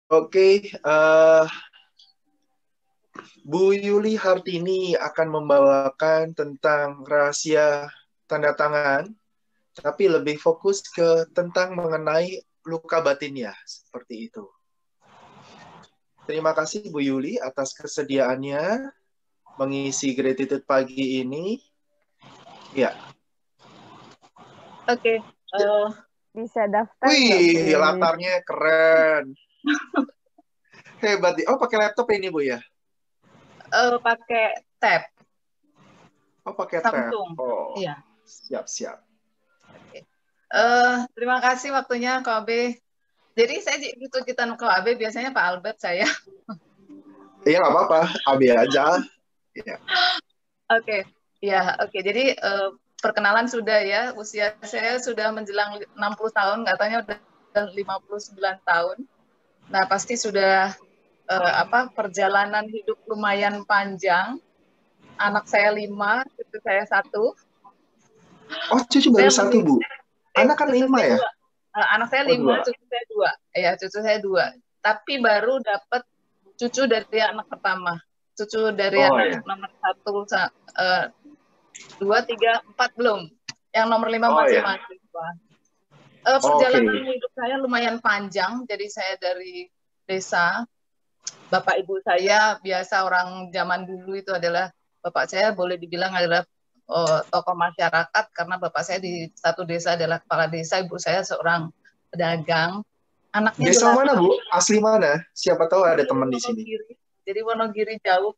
Oke, Bu Yuli Hartini akan membawakan tentang rahasia tanda tangan, tapi lebih fokus ke tentang mengenai luka batinnya, seperti itu. Terima kasih Bu Yuli atas kesediaannya mengisi gratitude pagi ini. Ya. Oke, bisa daftar nggak, Bu Wih, Yuli? latarnya keren. Hebat. Oh, pakai laptop ini, Bu ya? Pakai tab Oh, pakai tab. Samsung. Oh, Iya. siap-siap. Oke. Terima kasih waktunya, Kak Abe. Jadi saya gitu kita Kak Abe biasanya Pak Albert saya. Iya, nggak apa-apa. AB aja. Ya. Oke, ya, oke. Jadi perkenalan sudah ya. Usia saya sudah menjelang 60 tahun, katanya udah 59 tahun. Nah, pasti sudah perjalanan hidup lumayan panjang. Anak saya 5, cucu saya 1. Oh, cucu baru Saya satu, Bu. Anak kan cucu 5 saya ya? 2. Anak saya Oh, 5, 2. cucu saya 2. Ya, cucu saya 2. Tapi baru dapat cucu dari anak pertama. Cucu dari Oh, anak ya. nomor 1, 2, 3, 4 belum. Yang nomor 5 Oh, masih ya. mahasiswa. Oke. Perjalanan hidup saya lumayan panjang. Jadi saya dari desa. Bapak ibu saya biasa orang zaman dulu itu adalah, bapak saya boleh dibilang adalah tokoh masyarakat, karena bapak saya di satu desa adalah kepala desa, ibu saya seorang pedagang. Anaknya Desa mana, 8. Bu? Asli mana? Siapa tahu ada Asli teman di sini. Wonogiri. Jadi Wonogiri jauh.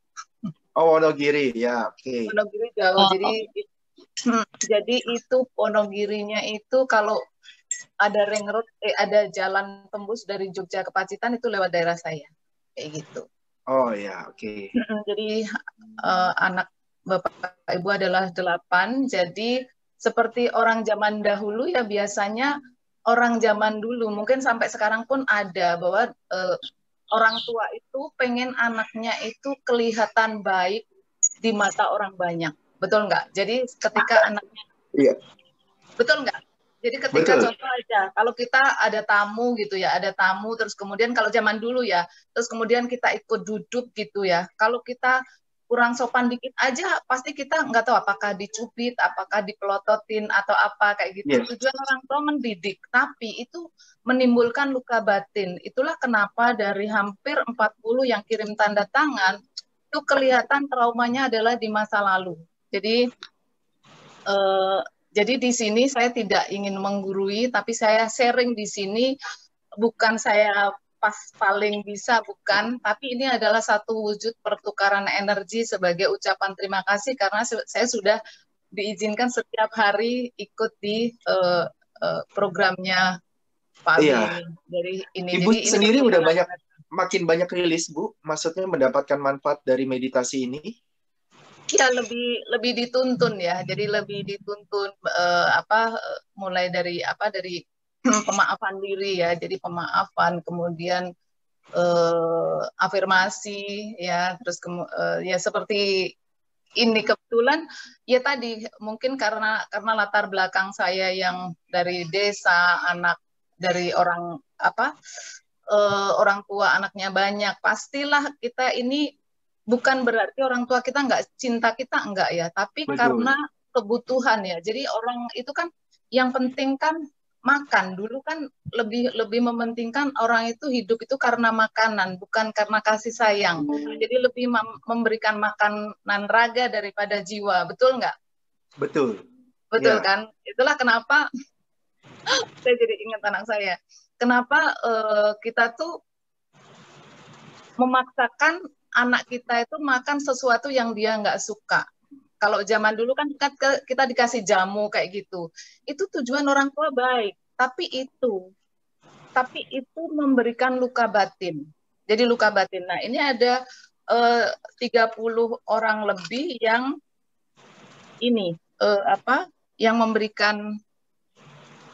Oh, Wonogiri. Ya, oke. Wonogiri jauh. Jadi itu Wonogirinya itu kalau ada ring road, ada jalan tembus dari Jogja ke Pacitan itu lewat daerah saya. Kayak gitu. Oh, ya, oke. Jadi anak bapak ibu adalah 8. Jadi seperti orang zaman dahulu ya, biasanya orang zaman dulu mungkin sampai sekarang pun ada bahwa orang tua itu pengen anaknya itu kelihatan baik di mata orang banyak. Betul nggak? Jadi ketika anaknya, Iya, betul nggak? Jadi ketika betul. contoh aja, kalau kita ada tamu gitu ya, ada tamu, terus kemudian kalau zaman dulu ya, terus kemudian kita ikut duduk gitu ya, kalau kita kurang sopan dikit aja, pasti kita nggak tahu apakah dicubit, apakah dipelototin, atau apa kayak gitu. Yes. Tujuan orang tua mendidik, tapi itu menimbulkan luka batin. Itulah kenapa dari hampir 40 yang kirim tanda tangan, itu kelihatan traumanya adalah di masa lalu. Jadi jadi di sini saya tidak ingin menggurui, tapi saya sharing di sini, bukan saya pas paling bisa, bukan, tapi ini adalah satu wujud pertukaran energi sebagai ucapan terima kasih karena saya sudah diizinkan setiap hari ikut di programnya Pak Abe Iya. ini. Dari ini, Ibu jadi ini sendiri betul udah sangat. makin banyak rilis, Bu. Maksudnya mendapatkan manfaat dari meditasi ini. Ya, lebih dituntun ya, jadi lebih dituntun mulai dari pemaafan diri ya, jadi pemaafan, kemudian afirmasi ya, terus ya seperti ini kebetulan ya tadi mungkin karena latar belakang saya yang dari desa, anak dari orang tua anaknya banyak, pastilah kita ini bukan berarti orang tua kita nggak cinta kita, enggak ya, tapi karena Betul. kebutuhan ya. Jadi orang itu kan yang penting kan makan. Dulu kan lebih lebih mementingkan orang itu hidup itu karena makanan, bukan karena kasih sayang. Jadi lebih memberikan makanan raga daripada jiwa. Betul nggak? Betul. Betul Ya. kan? Itulah kenapa saya jadi ingat anak saya. Kenapa kita tuh memaksakan anak kita itu makan sesuatu yang dia nggak suka. Kalau zaman dulu kan kita dikasih jamu kayak gitu. Itu tujuan orang tua baik, tapi itu memberikan luka batin. Jadi luka batin. Nah, ini ada 30 orang lebih yang ini yang memberikan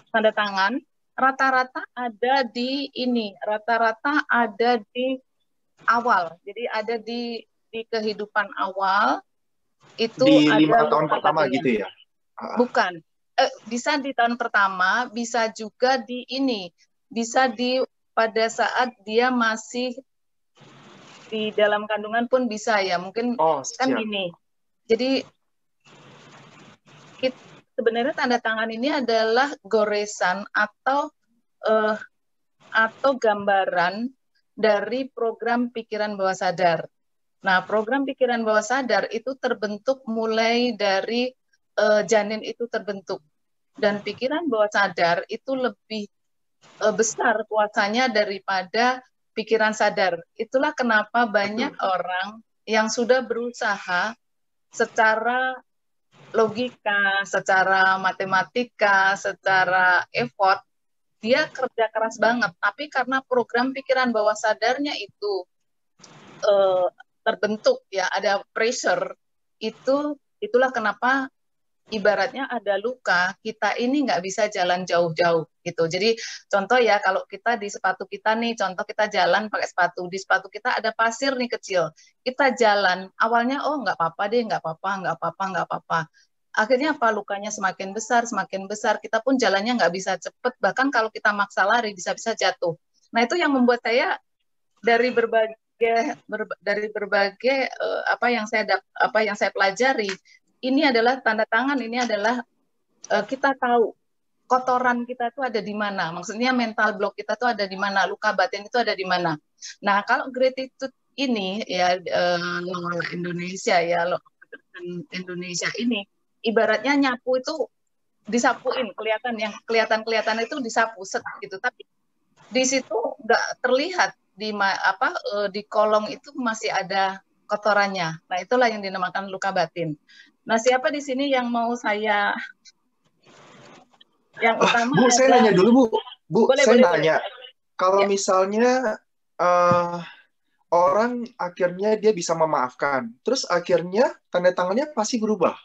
tanda tangan. Rata-rata ada di ini, rata-rata ada di awal. Jadi ada di kehidupan awal itu Di ada 5 tahun luka pertama batinnya. gitu ya? Bukan. Bisa di tahun pertama, bisa juga di ini, bisa di pada saat dia masih di dalam kandungan pun bisa ya. Mungkin kan siap. gini. Jadi sebenarnya tanda tangan ini adalah goresan atau gambaran dari program pikiran bawah sadar. Nah, program pikiran bawah sadar itu terbentuk mulai dari janin itu terbentuk. Dan pikiran bawah sadar itu lebih besar kuasanya daripada pikiran sadar. Itulah kenapa banyak orang yang sudah berusaha secara logika, secara matematika, secara effort, dia kerja keras banget. Tapi karena program pikiran bawah sadarnya itu terbentuk, ya ada pressure, itulah kenapa ibaratnya ada luka, kita ini nggak bisa jalan jauh-jauh gitu. Jadi contoh ya, kalau kita di sepatu kita nih, contoh kita jalan pakai sepatu, di sepatu kita ada pasir nih kecil, kita jalan, awalnya oh nggak apa-apa deh, nggak apa-apa, nggak apa-apa, nggak apa-apa. Akhirnya apa, lukanya semakin besar, kita pun jalannya nggak bisa cepet, bahkan kalau kita maksa lari bisa-bisa jatuh. Nah itu yang membuat saya dari berbagai apa yang saya pelajari, ini adalah tanda tangan, ini adalah kita tahu kotoran kita itu ada di mana, maksudnya mental block kita itu ada di mana, luka batin itu ada di mana. Nah kalau gratitude ini ya Indonesia ya Indonesia ini ibaratnya nyapu itu disapuin, kelihatan itu disapu set gitu, tapi di situ nggak terlihat di kolong itu masih ada kotorannya. Nah itulah yang dinamakan luka batin. Nah, siapa di sini yang mau yang utama Bu, saya nanya dulu, Bu. Saya nanya. boleh. Kalau Ya. misalnya orang akhirnya dia bisa memaafkan, terus akhirnya tanda tangannya pasti berubah.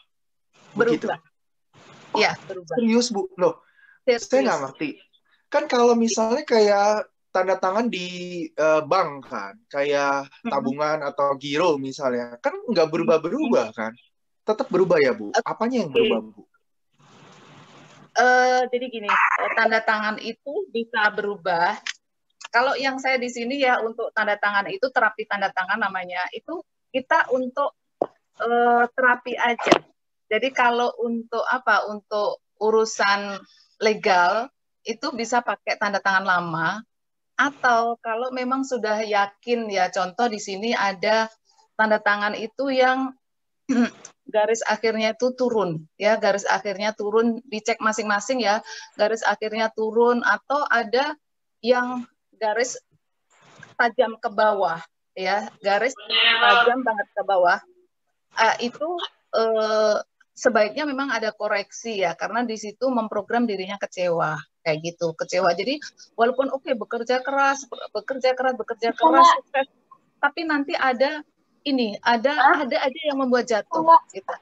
Begitu. Berubah. Ya, berubah. Serius, Bu. Loh, Serius. saya nggak ngerti. Kan kalau misalnya kayak tanda tangan di bank kan, kayak tabungan atau giro misalnya, kan nggak berubah-berubah kan? Tetap berubah ya, Bu? Apanya yang berubah, Bu? Jadi gini, tanda tangan itu bisa berubah. Kalau yang saya di sini ya untuk tanda tangan itu terapi tanda tangan namanya, itu kita untuk terapi aja. Jadi kalau untuk untuk urusan legal itu bisa pakai tanda tangan lama, atau kalau memang sudah yakin ya, contoh di sini ada tanda tangan itu yang garis akhirnya itu turun, ya garis akhirnya turun, dicek masing-masing ya, garis akhirnya turun, atau ada yang garis tajam ke bawah, ya garis tajam banget ke bawah, itu sebaiknya memang ada koreksi ya, karena di situ memprogram dirinya kecewa kayak gitu, kecewa. Jadi walaupun bekerja keras, sukses, tapi nanti ada aja yang membuat jatuh gitu.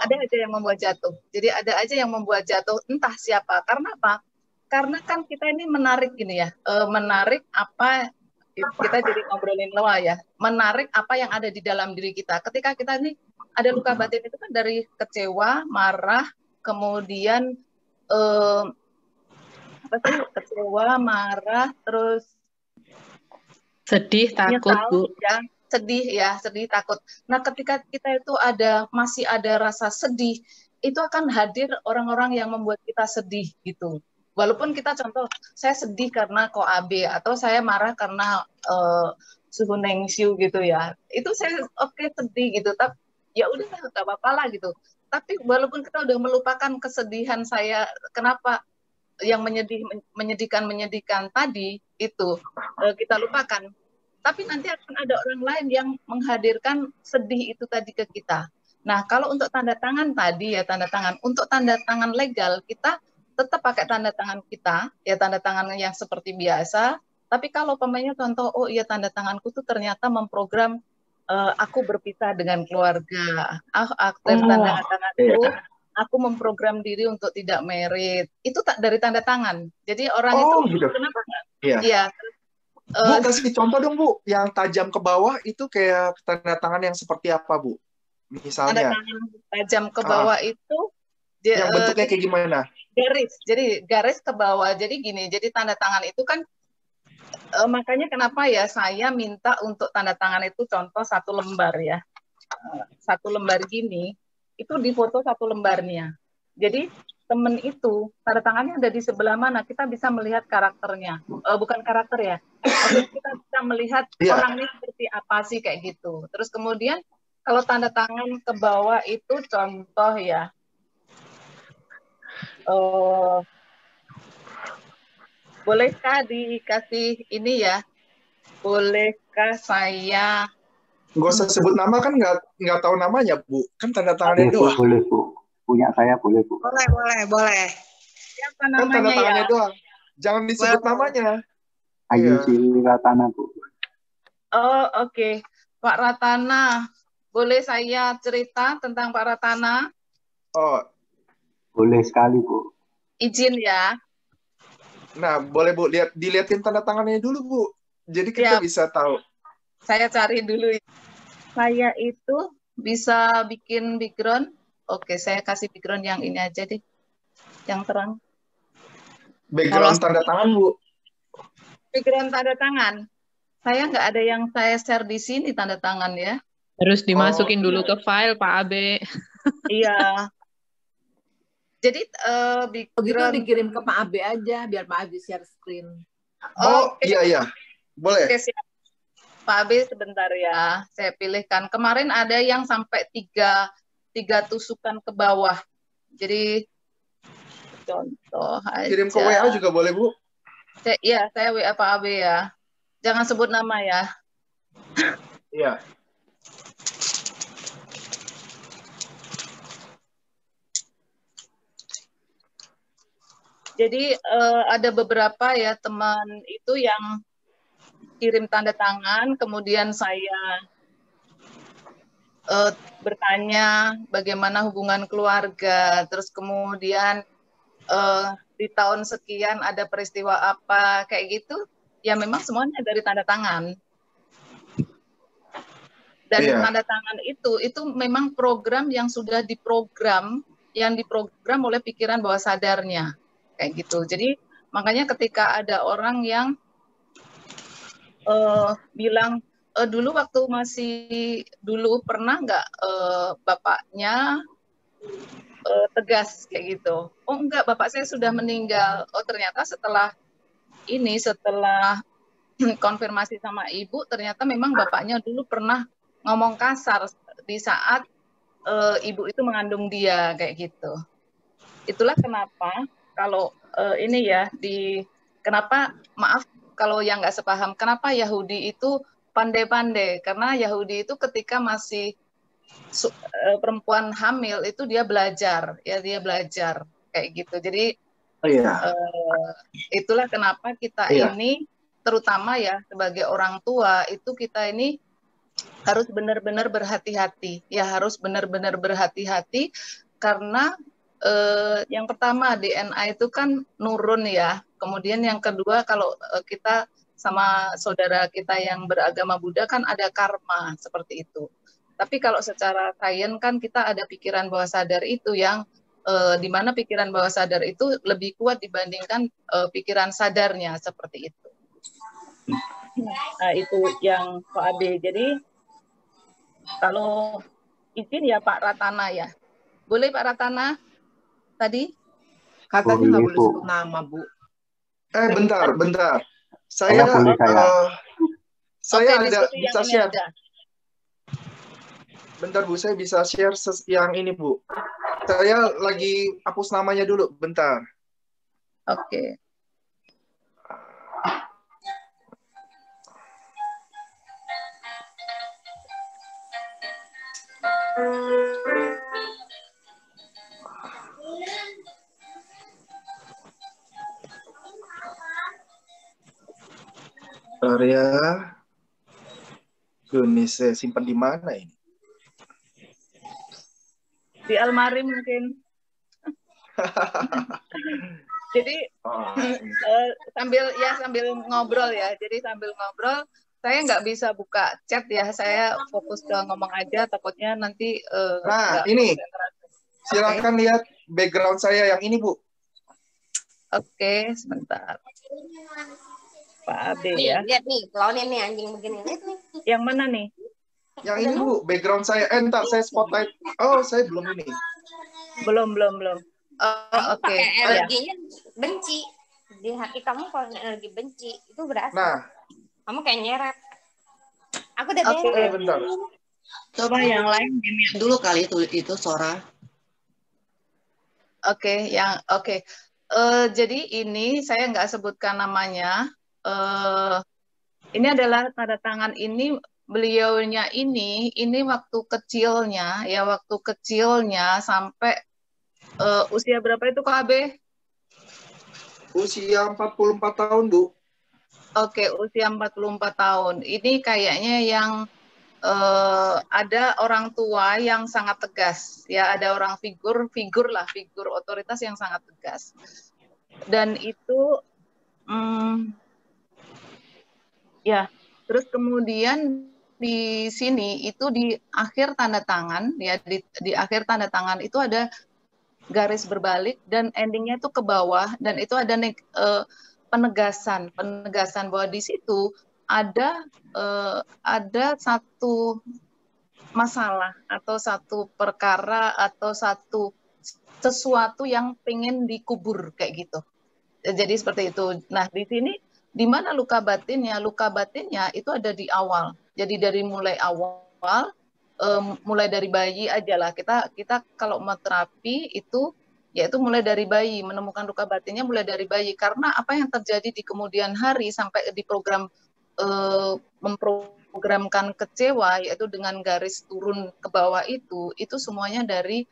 Ada aja yang membuat jatuh. Jadi ada aja yang membuat jatuh, entah siapa. Karena apa? Karena kan kita ini menarik gini ya, menarik apa, kita jadi ngobrolin loa ya, menarik apa yang ada di dalam diri kita. Ketika kita ini ada luka batin itu kan dari kecewa, marah, kemudian kecewa, marah, terus sedih, takut, nyesal, Bu. Ya, sedih, takut. Nah, ketika kita itu masih ada rasa sedih, itu akan hadir orang-orang yang membuat kita sedih gitu. Walaupun kita contoh, saya sedih karena koabe, atau saya marah karena suhu nengsiu gitu ya. Itu saya sedih gitu, tapi ya udah nggak apa-apa lah gitu. Tapi walaupun kita udah melupakan kesedihan saya, kenapa yang menyedihkan tadi itu kita lupakan. Tapi nanti akan ada orang lain yang menghadirkan sedih itu tadi ke kita. Nah, kalau untuk tanda tangan tadi ya, tanda tangan. Untuk tanda tangan legal, kita tetap pakai tanda tangan kita, ya tanda tangan yang seperti biasa. Tapi kalau pemainnya contoh, oh iya tanda tanganku tuh ternyata memprogram aku berpisah dengan keluarga. Tanda tanganku, aku memprogram diri untuk tidak merit. Itu dari tanda tangan. Jadi orang itu gitu. Kenapa nggak? Iya. Bu, kasih contoh dong, Bu. Yang tajam ke bawah itu kayak tanda tangan yang seperti apa, Bu? Misalnya. Tanda tangan tajam ke bawah itu Yang bentuknya kayak gimana? Garis. Jadi garis ke bawah. Jadi gini. Jadi tanda tangan itu kan makanya kenapa ya saya minta untuk tanda tangan itu contoh 1 lembar ya. 1 lembar gini itu difoto 1 lembarnya. Jadi temen itu tanda tangannya ada di sebelah mana, kita bisa melihat karakternya. Bukan karakter ya. Maksudnya kita bisa melihat orangnya seperti apa sih kayak gitu. Terus kemudian kalau tanda tangan ke bawah itu contoh ya. Bolehkah dikasih ini ya? Bolehkah saya? Nggak usah sebut nama kan, nggak tahu namanya Bu. Kan tanda tangannya doang. Boleh Bu. Punya saya boleh Bu. Boleh. Siapa Kan tanda namanya tangannya ya? doang. Jangan disebut namanya. Ayu Sri Ratana Bu. Oh oke. Pak Ratana, boleh saya cerita tentang Pak Ratana? Oh. Boleh sekali Bu. Izin ya. Nah, boleh Bu, dilihatin tanda tangannya dulu Bu. Jadi kita bisa tahu. Saya cari dulu. Saya itu bisa bikin background. Oke, saya kasih background yang ini aja deh. Yang terang. Background tanda tangan Bu. Background tanda tangan. Saya nggak ada yang saya share di sini tanda tangan ya. Harus dimasukin dulu ke file Pak Abe. Iya. Jadi begitu dikirim ke Pak Abe aja biar Pak Abe share screen. Oh iya. Boleh. Oke, siap. Pak Abe sebentar ya. Saya pilihkan. Kemarin ada yang sampai 3 tusukan ke bawah. Jadi contoh aja. Kirim ke WA juga boleh Bu. Iya, saya WA Pak Abe ya. Jangan sebut nama ya. Iya. Jadi ada beberapa ya teman itu yang kirim tanda tangan, kemudian saya bertanya bagaimana hubungan keluarga, terus kemudian di tahun sekian ada peristiwa apa, kayak gitu, ya memang semuanya dari tanda tangan. Dan tanda tangan itu memang program yang sudah diprogram, yang diprogram oleh pikiran bawah sadarnya. Kayak gitu. Jadi makanya ketika ada orang yang bilang dulu waktu masih dulu pernah nggak bapaknya tegas kayak gitu. Oh enggak, bapak saya sudah meninggal. Oh ternyata setelah konfirmasi sama ibu, ternyata memang bapaknya dulu pernah ngomong kasar di saat ibu itu mengandung dia kayak gitu. Itulah kenapa kalau ini ya kenapa maaf kalau yang nggak sepaham, kenapa Yahudi itu pandai-pandai, karena Yahudi itu ketika masih perempuan hamil itu dia belajar kayak gitu. Jadi itulah kenapa kita ini terutama ya sebagai orang tua itu kita ini harus benar-benar berhati-hati ya, harus benar-benar berhati-hati karena yang pertama DNA itu kan nurun ya. Kemudian yang kedua kalau kita sama saudara kita yang beragama Buddha kan ada karma seperti itu. Tapi kalau secara sains kan kita ada pikiran bawah sadar itu yang di mana pikiran bawah sadar itu lebih kuat dibandingkan pikiran sadarnya seperti itu. Nah, itu yang Pak Abe. Jadi kalau izin ya Pak Ratana ya. Boleh Pak Ratana? Tadi katanya nggak boleh sebut nama Bu. Bentar. Saya bisa share. Bentar Bu, saya bisa share yang ini Bu. Saya lagi hapus namanya dulu, bentar. Oke. Area ini saya simpan di mana ini? Di almari mungkin. Jadi sambil ngobrol ya. Jadi sambil ngobrol, saya nggak bisa buka chat ya. Saya fokus ke ngomong aja. Takutnya nanti. Nah ini, silakan lihat background saya yang ini, Bu. Oke, sebentar. Pak Abe Nih, ya. lihat nih, clown ini anjing begini. Lihat nih. Yang mana nih? Yang ini, Bu, background saya. Entar saya spotlight. Oh, saya belum ini. Belum. Kamu Oke. pakai Oh ya. energinya benci. Di hati kamu kalau energi benci, itu berasa. Nah, Kamu kayak nyeret. Aku udah Oke. beres. bentar. Coba yang lain di-mute dulu kali itu Sora. Oke. Jadi ini saya nggak sebutkan namanya. Ini adalah tanda tangan ini, beliaunya ini waktu kecilnya sampai usia berapa itu Kak Abe? Usia 44 tahun, Bu. Oke, usia 44 tahun. Ini kayaknya yang ada orang tua yang sangat tegas, ya, ada orang figur otoritas yang sangat tegas. Dan itu ya, terus kemudian di sini itu di akhir tanda tangan, ya, di akhir tanda tangan itu ada garis berbalik dan endingnya itu ke bawah, dan itu ada penegasan bahwa di situ ada satu masalah atau satu perkara atau sesuatu yang pengen dikubur kayak gitu. Jadi seperti itu. Nah, di sini di mana luka batinnya? Luka batinnya itu ada di awal. Jadi dari mulai awal, mulai dari bayi aja lah. Kita kalau mau terapi itu, yaitu mulai dari bayi, menemukan luka batinnya mulai dari bayi. Karena apa yang terjadi di kemudian hari sampai di program memprogramkan kecewa, yaitu dengan garis turun ke bawah itu semuanya dari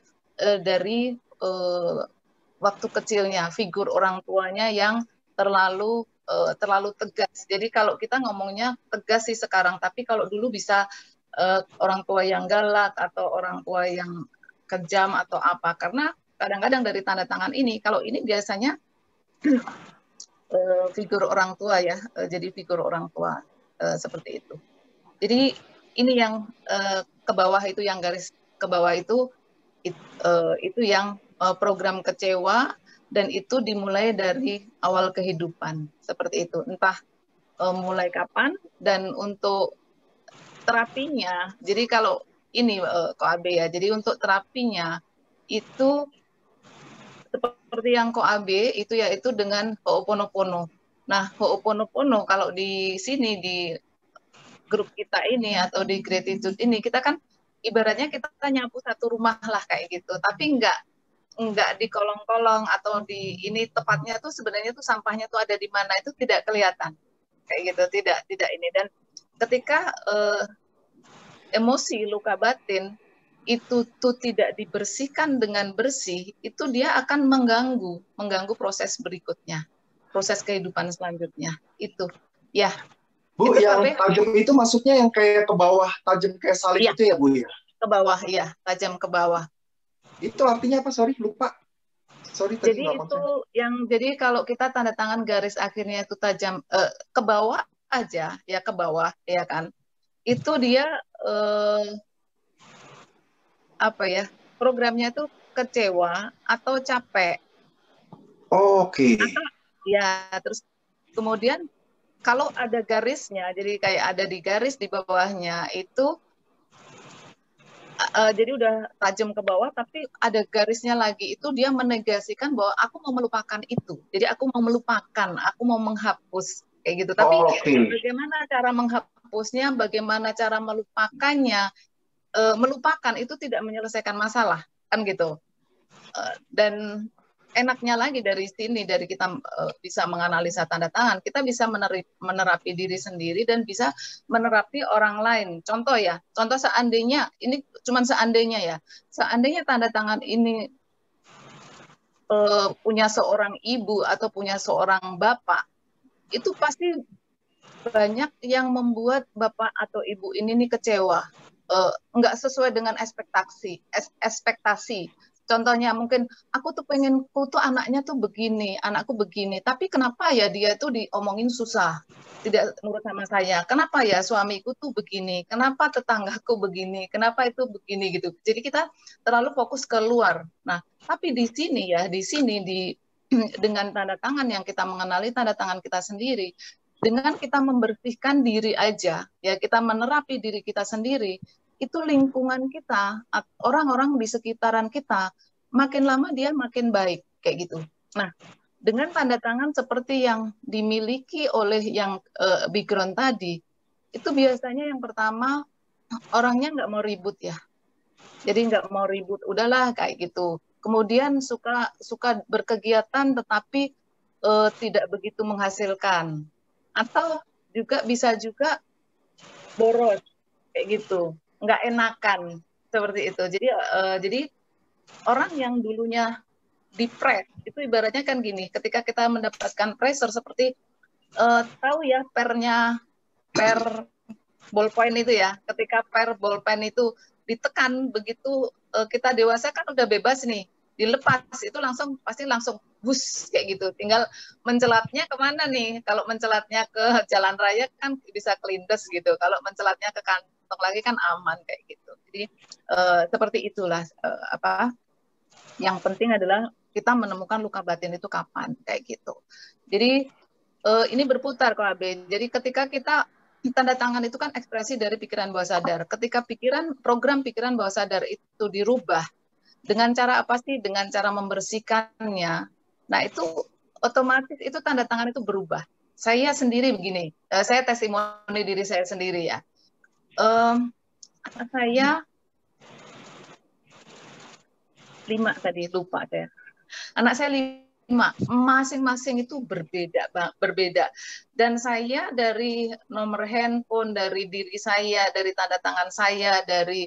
waktu kecilnya, figur orang tuanya yang terlalu tegas. Jadi kalau kita ngomongnya tegas sih sekarang, tapi kalau dulu bisa orang tua yang galak atau orang tua yang kejam atau apa. Karena kadang-kadang dari tanda tangan ini, kalau ini biasanya figur orang tua ya, jadi figur orang tua seperti itu. Jadi ini yang ke bawah itu, yang garis ke bawah itu yang program kecewa, dan itu dimulai dari awal kehidupan seperti itu. Entah mulai kapan, dan untuk terapinya. Jadi kalau ini Ko Abe ya, jadi untuk terapinya itu seperti yang Ko Abe itu, yaitu dengan Ho'oponopono. Nah, Ho'oponopono kalau di sini di grup kita ini atau di gratitude ini, kita kan ibaratnya kita nyapu satu rumah lah kayak gitu, tapi enggak di kolong-kolong atau di ini, tepatnya tuh sebenarnya tuh sampahnya tuh ada di mana itu tidak kelihatan kayak gitu, tidak ini. Dan ketika emosi luka batin itu tuh tidak dibersihkan dengan bersih, itu dia akan mengganggu proses berikutnya, proses kehidupan selanjutnya itu. Ya. Bu, itu yang KB. tajam itu maksudnya yang kayak ke bawah, tajam kayak salib Ya. itu ya, Bu ya? Ke bawah, ya, tajam ke bawah. Itu artinya apa? Sorry, lupa. Sorry, tadi Jadi nggak itu konsen. jadi kalau kita tanda tangan garis akhirnya itu tajam ke bawah aja, ya, ke bawah, ya kan. Itu dia apa ya? Programnya itu kecewa atau capek. Oke. Ya, terus kemudian kalau ada garisnya, jadi kayak ada di garis di bawahnya itu jadi udah tajam ke bawah, tapi ada garisnya lagi, itu dia menegasikan bahwa aku mau melupakan itu. Jadi aku mau melupakan, aku mau menghapus kayak gitu. Tapi bagaimana cara menghapusnya, bagaimana cara melupakannya? Melupakan itu tidak menyelesaikan masalah, kan gitu. Dan enaknya lagi dari sini, dari kita bisa menganalisa tanda tangan, kita bisa menerapi diri sendiri dan bisa menerapi orang lain. Contoh seandainya, ini cuma seandainya ya, seandainya tanda tangan ini punya seorang ibu atau punya seorang bapak, itu pasti banyak yang membuat bapak atau ibu ini nih kecewa, nggak sesuai dengan ekspektasi. Contohnya mungkin aku tuh pengenku tuh anaknya tuh begini, anakku begini, tapi kenapa ya dia tuh diomongin susah, tidak nurut sama saya. Kenapa ya suamiku tuh begini, kenapa tetanggaku begini, kenapa itu begini gitu. Jadi kita terlalu fokus ke luar. Nah, tapi di sini ya, dengan tanda tangan yang kita mengenali tanda tangan kita sendiri, dengan kita membersihkan diri aja, ya kita menerapi diri kita sendiri, itu lingkungan kita, orang-orang di sekitaran kita, makin lama dia makin baik, kayak gitu. Nah, dengan tanda tangan seperti yang dimiliki oleh yang background tadi, itu biasanya yang pertama, orangnya nggak mau ribut ya. Jadi nggak mau ribut, udahlah kayak gitu. Kemudian suka berkegiatan tetapi tidak begitu menghasilkan. Atau juga bisa juga boros, kayak gitu. Nggak enakan seperti itu. Jadi orang yang dulunya depres itu ibaratnya kan gini, ketika kita mendapatkan pressure seperti tahu ya per ballpoint itu ya, ketika per ballpoint itu ditekan begitu kita dewasa kan udah bebas nih, dilepas itu pasti langsung bus kayak gitu, tinggal mencelatnya kemana nih. Kalau mencelatnya ke jalan raya kan bisa kelindes gitu, kalau mencelatnya ke kantong lagi kan aman kayak gitu. Jadi seperti itulah yang penting adalah kita menemukan luka batin itu kapan kayak gitu. Jadi ini berputar kok AB. Jadi ketika kita tanda tangan itu kan ekspresi dari pikiran bawah sadar. Ketika program pikiran bawah sadar itu dirubah dengan cara apa sih? Dengan cara membersihkannya. Nah itu otomatis itu tanda tangan itu berubah. Saya sendiri begini, saya testimoni diri saya sendiri ya. Saya 5 tadi lupa saya. Anak saya 5, masing-masing itu berbeda. Dan saya dari nomor handphone, dari diri saya, dari tanda tangan saya, dari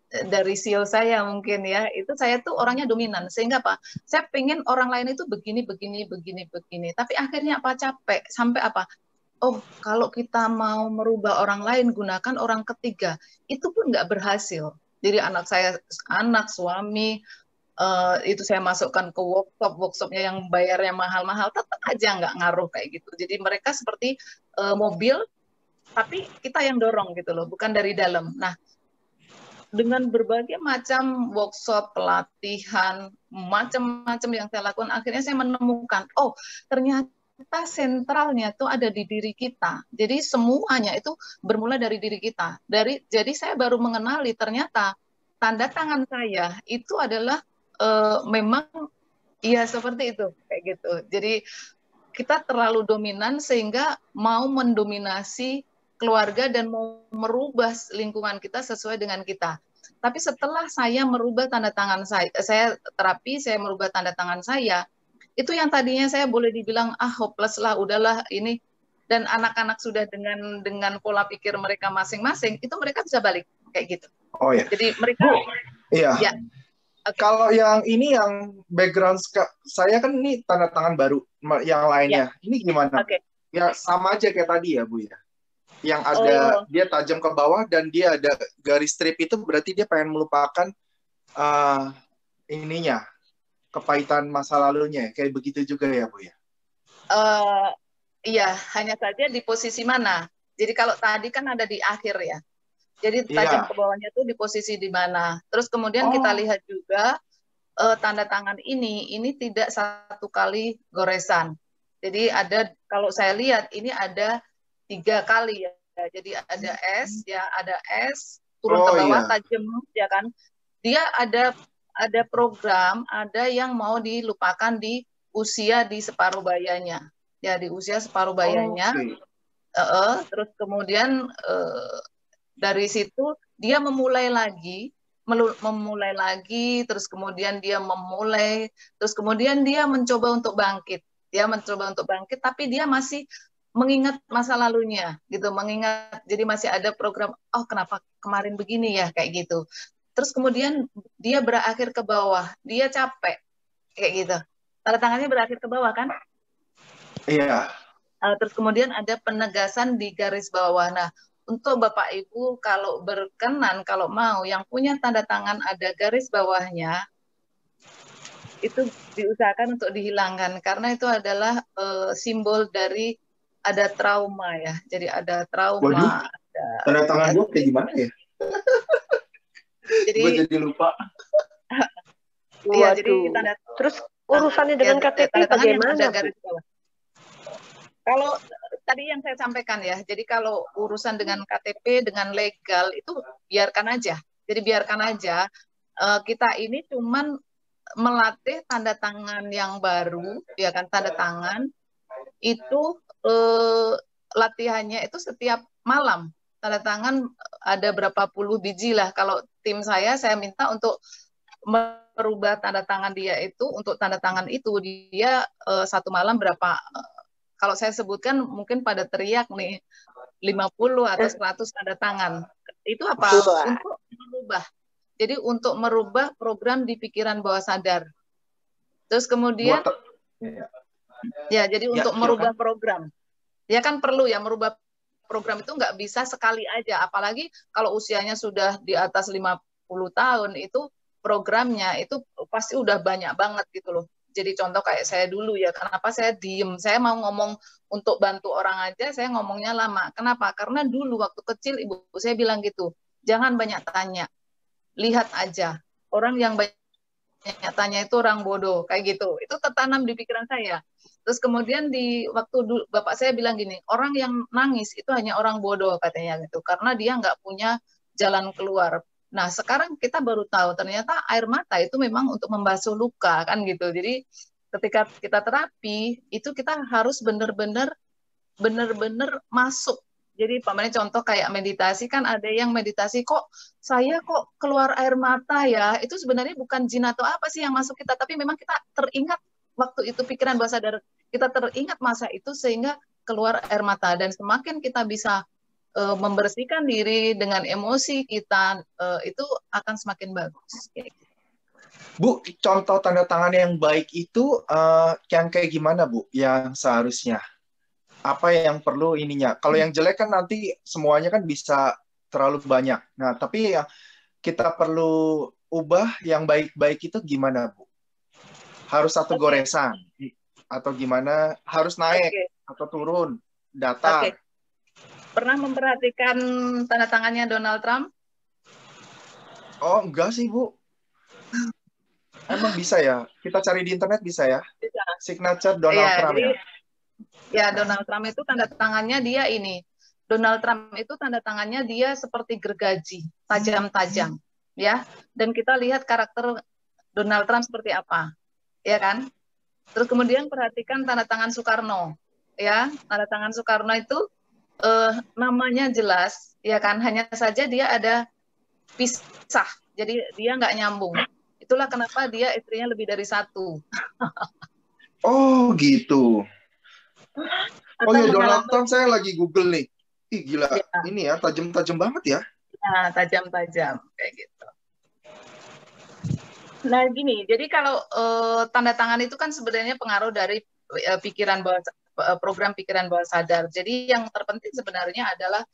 dari seal saya mungkin ya, itu saya tuh orangnya dominan. Sehingga apa? Saya pengen orang lain itu begini. Tapi akhirnya apa? Capek. Sampai apa? Oh, kalau kita mau merubah orang lain, gunakan orang ketiga. Itu pun nggak berhasil. Jadi anak, suami, itu saya masukkan ke workshopnya yang bayarnya mahal-mahal, tetap aja nggak ngaruh kayak gitu. Jadi mereka seperti mobil, tapi kita yang dorong gitu loh, bukan dari dalam. Nah, dengan berbagai macam workshop, pelatihan, macam-macam yang saya lakukan, akhirnya saya menemukan, oh ternyata sentralnya tuh ada di diri kita. Jadi semuanya itu bermula dari diri kita. Jadi saya baru mengenali ternyata tanda tangan saya itu adalah memang ya seperti itu kayak gitu. Jadi kita terlalu dominan sehingga mau mendominasi keluarga dan mau merubah lingkungan kita sesuai dengan kita. Tapi setelah saya merubah tanda tangan saya terapi, saya merubah tanda tangan saya, itu yang tadinya saya boleh dibilang hopeless lah, udahlah ini, dan anak-anak sudah dengan pola pikir mereka masing-masing, itu mereka bisa balik kayak gitu. Oh ya. Jadi mereka iya. Ya. Okay. Kalau yang ini yang background saya kan ini tanda tangan baru, yang lainnya. Ya. Ini gimana? Okay. Ya sama aja kayak tadi ya Bu ya. Yang ada dia tajam ke bawah dan dia ada garis strip itu berarti dia pengen melupakan ininya. Kepahitan masa lalunya, kayak begitu juga ya Bu ya? Iya, hanya saja di posisi mana. Jadi kalau tadi kan ada di akhir ya. Jadi tajam ke bawahnya itu di posisi di mana. Terus kemudian kita lihat juga tanda tangan ini tidak satu kali goresan. Jadi kalau saya lihat ini ada 3 kali ya. Jadi ada S ya, ada S turun ke bawah tajam ya kan. Dia ada program, ada yang mau dilupakan di usia di separuh bayanya. Ya, di usia separuh bayanya. Terus kemudian dari situ dia memulai lagi, terus kemudian dia terus kemudian dia mencoba untuk bangkit. Tapi dia masih mengingat masa lalunya, gitu, jadi masih ada program, kenapa kemarin begini ya, kayak gitu. Terus kemudian dia berakhir ke bawah, dia capek, kayak gitu. Tanda tangannya berakhir ke bawah kan? Iya. Terus kemudian ada penegasan di garis bawah. Nah, untuk Bapak Ibu kalau berkenan, kalau mau, yang punya tanda tangan ada garis bawahnya, itu diusahakan untuk dihilangkan karena itu adalah simbol dari ada trauma ya. Jadi ada Waduh, trauma. tanda tangan gue kayak gimana ya? Jadi Gue jadi lupa. iya, jadi tanda Terus urusannya dengan KTP tanda tangan yang bagaimana, ada Bu? garis bawah. Kalau tadi yang saya sampaikan ya, jadi kalau urusan dengan KTP, dengan legal itu biarkan aja. Jadi biarkan aja. Kita ini cuman melatih tanda tangan yang baru, ya kan, tanda tangan itu latihannya itu setiap malam. Tanda tangan ada berapa puluh biji lah. Kalau tim saya minta untuk merubah tanda tangan dia itu, untuk tanda tangan itu dia satu malam berapa, kalau saya sebutkan mungkin pada teriak nih 50 atau 100 tanda tangan. Itu apa? Untuk merubah. Jadi untuk merubah program di pikiran bawah sadar. Terus kemudian ya, jadi untuk merubah program. Ya kan perlu ya, merubah program itu nggak bisa sekali aja. Apalagi kalau usianya sudah di atas 50 tahun, itu programnya itu pasti udah banyak banget gitu loh. Jadi contoh kayak saya dulu ya, kenapa saya diem? Saya mau ngomong untuk bantu orang aja, saya ngomongnya lama. Kenapa? Karena dulu waktu kecil ibu saya bilang gitu, jangan banyak tanya, lihat aja. Orang yang banyak tanya itu orang bodoh, kayak gitu. Itu tertanam di pikiran saya. Terus kemudian di waktu dulu, bapak saya bilang gini, orang yang nangis itu hanya orang bodoh katanya gitu, karena dia nggak punya jalan keluar. Nah, sekarang kita baru tahu ternyata air mata itu memang untuk membasuh luka kan gitu. Jadi ketika kita terapi itu kita harus benar-benar masuk. Jadi pamannya contoh kayak meditasi, kan ada yang meditasi kok saya kok keluar air mata ya. Itu sebenarnya bukan jin atau apa sih yang masuk kita, tapi memang kita teringat waktu itu pikiran bawah sadar kita teringat masa itu sehingga keluar air mata. Dan semakin kita bisa membersihkan diri dengan emosi kita, itu akan semakin bagus. Bu, contoh tanda tangan yang baik itu yang kayak gimana, Bu? Yang seharusnya apa yang perlu ininya? Kalau yang jelek kan nanti semuanya kan bisa terlalu banyak. Nah, tapi yang kita perlu ubah yang baik-baik itu gimana, Bu? Harus satu goresan atau gimana? Harus naik atau turun? Datar? Pernah memperhatikan tanda tangannya Donald Trump? Oh, enggak sih, Bu. Emang bisa ya? Kita cari di internet bisa ya? Bisa. Signature Donald Trump ya? Ya, Donald Trump itu tanda tangannya dia ini. Donald Trump itu tanda tangannya dia seperti gergaji, tajam-tajam. Ya, dan kita lihat karakter Donald Trump seperti apa. Ya kan? Terus kemudian perhatikan tanda tangan Soekarno. Ya, tanda tangan Soekarno itu namanya jelas, ya kan, hanya saja dia ada pisah, jadi dia nggak nyambung. Itulah kenapa dia istrinya lebih dari satu. Oh gitu. Atau ya Donald Trump saya lagi Google nih. Ih gila, ya. Ini ya tajam-tajam banget ya. Nah, tajam-tajam kayak gitu. Nah gini, jadi kalau tanda tangan itu kan sebenarnya pengaruh dari pikiran bawah, program pikiran bawah sadar. Jadi yang terpenting sebenarnya adalah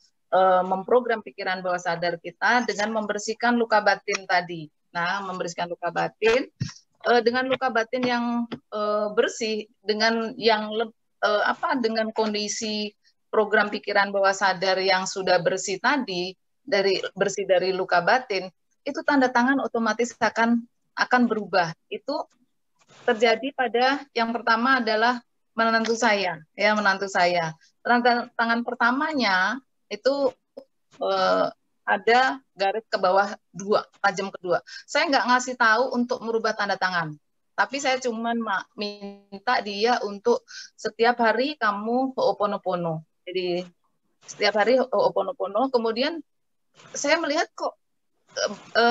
memprogram pikiran bawah sadar kita dengan membersihkan luka batin tadi. Nah, membersihkan luka batin dengan luka batin yang bersih, dengan yang dengan kondisi program pikiran bawah sadar yang sudah bersih tadi, bersih dari luka batin, itu tanda tangan otomatis akan berubah. Itu terjadi pada yang pertama adalah menantu saya, ya menantu saya. Tanda tangan pertamanya itu ada garis ke bawah 2, tajam kedua. Saya nggak ngasih tahu untuk merubah tanda tangan, tapi saya cuma minta dia untuk setiap hari kamu ho'oponopono. Jadi setiap hari ho'oponopono. Kemudian saya melihat kok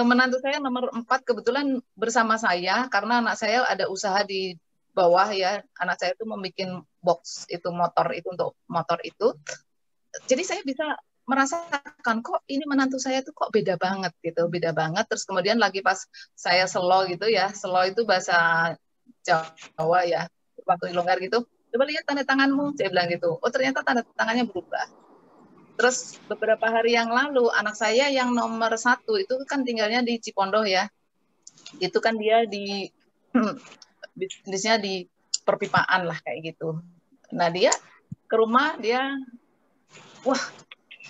menantu saya nomor 4 kebetulan bersama saya karena anak saya ada usaha di bawah ya, anak saya itu membuat box itu motor itu untuk motor itu. Jadi saya bisa merasakan kok ini menantu saya tuh kok beda banget gitu, beda banget. Terus kemudian lagi pas saya selo gitu ya, selo itu bahasa Jawa ya, waktu longgar gitu. Coba lihat tanda tanganmu, saya bilang gitu. Oh ternyata tanda tangannya berubah. Terus beberapa hari yang lalu anak saya yang nomor 1 itu kan tinggalnya di Cipondoh ya. Itu kan dia di bisnisnya di perpipaan lah kayak gitu. Nah dia ke rumah dia, wah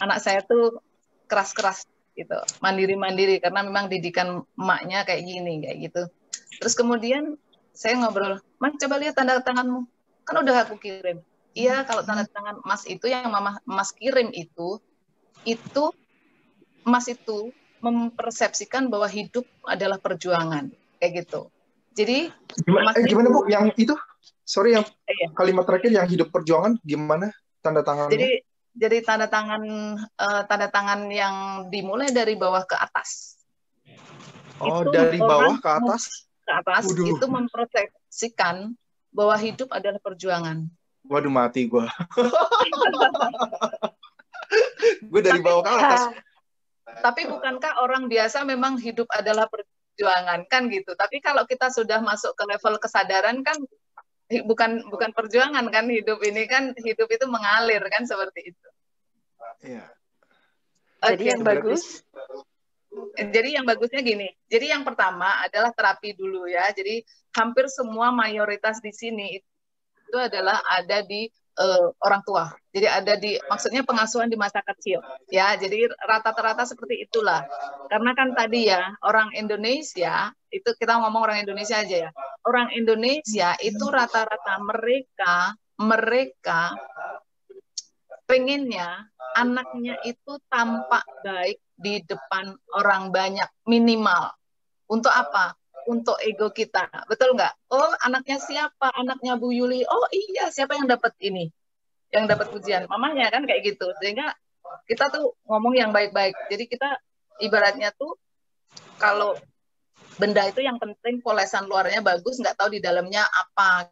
anak saya tuh keras-keras gitu, mandiri-mandiri karena memang didikan emaknya kayak gini kayak gitu. Terus kemudian saya ngobrol, Mas coba lihat tanda tanganmu, kan udah aku kirim. Iya kalau tanda tangan Mas itu yang Mama Mas kirim itu Mas itu mempersepsikan bahwa hidup adalah perjuangan kayak gitu. Jadi Gimana Bu? Yang itu? Sorry, yang iya. kalimat terakhir yang hidup perjuangan gimana tanda tangannya? Jadi tanda tangan yang dimulai dari bawah ke atas. Oh, Itu dari bawah ke atas? Itu mempersepsikan bahwa hidup adalah perjuangan. Waduh, mati gue. Gue dari bawah ke atas. Tapi bukankah orang biasa memang hidup adalah perjuangan kan gitu. Tapi kalau kita sudah masuk ke level kesadaran kan bukan perjuangan kan hidup ini kan, hidup itu mengalir kan seperti itu. Iya. Jadi yang bagus. Jadi yang bagusnya gini. Jadi yang pertama adalah terapi dulu ya. Jadi hampir semua mayoritas di sini itu adalah ada di orang tua. Jadi ada di, maksudnya pengasuhan di masa kecil. Ya, jadi rata-rata seperti itulah. Karena kan tadi ya, orang Indonesia, itu kita ngomong orang Indonesia aja ya. Orang Indonesia itu rata-rata mereka pengennya anaknya itu tampak baik di depan orang banyak, minimal. Untuk apa? Untuk ego kita, betul nggak? Oh, anaknya siapa? Anaknya Bu Yuli. Oh iya, siapa yang dapat ini? Yang dapat pujian? Mamanya kan kayak gitu. Sehingga kita tuh ngomong yang baik-baik. Jadi kita ibaratnya tuh kalau benda itu yang penting polesan luarnya bagus, nggak tahu di dalamnya apa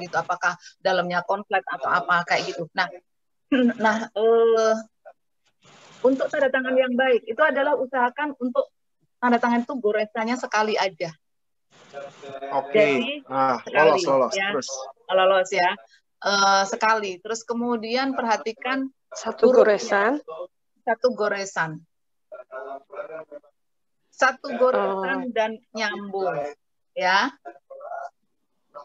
gitu. Apakah dalamnya konflik atau apa kayak gitu. Nah, untuk tanda tangan yang baik itu adalah usahakan untuk tanda tangan itu goresannya sekali aja. Oke. Lolos ya. Terus lolos ya. Sekali. Terus kemudian perhatikan satu goresan. Satu goresan dan nyambung ya.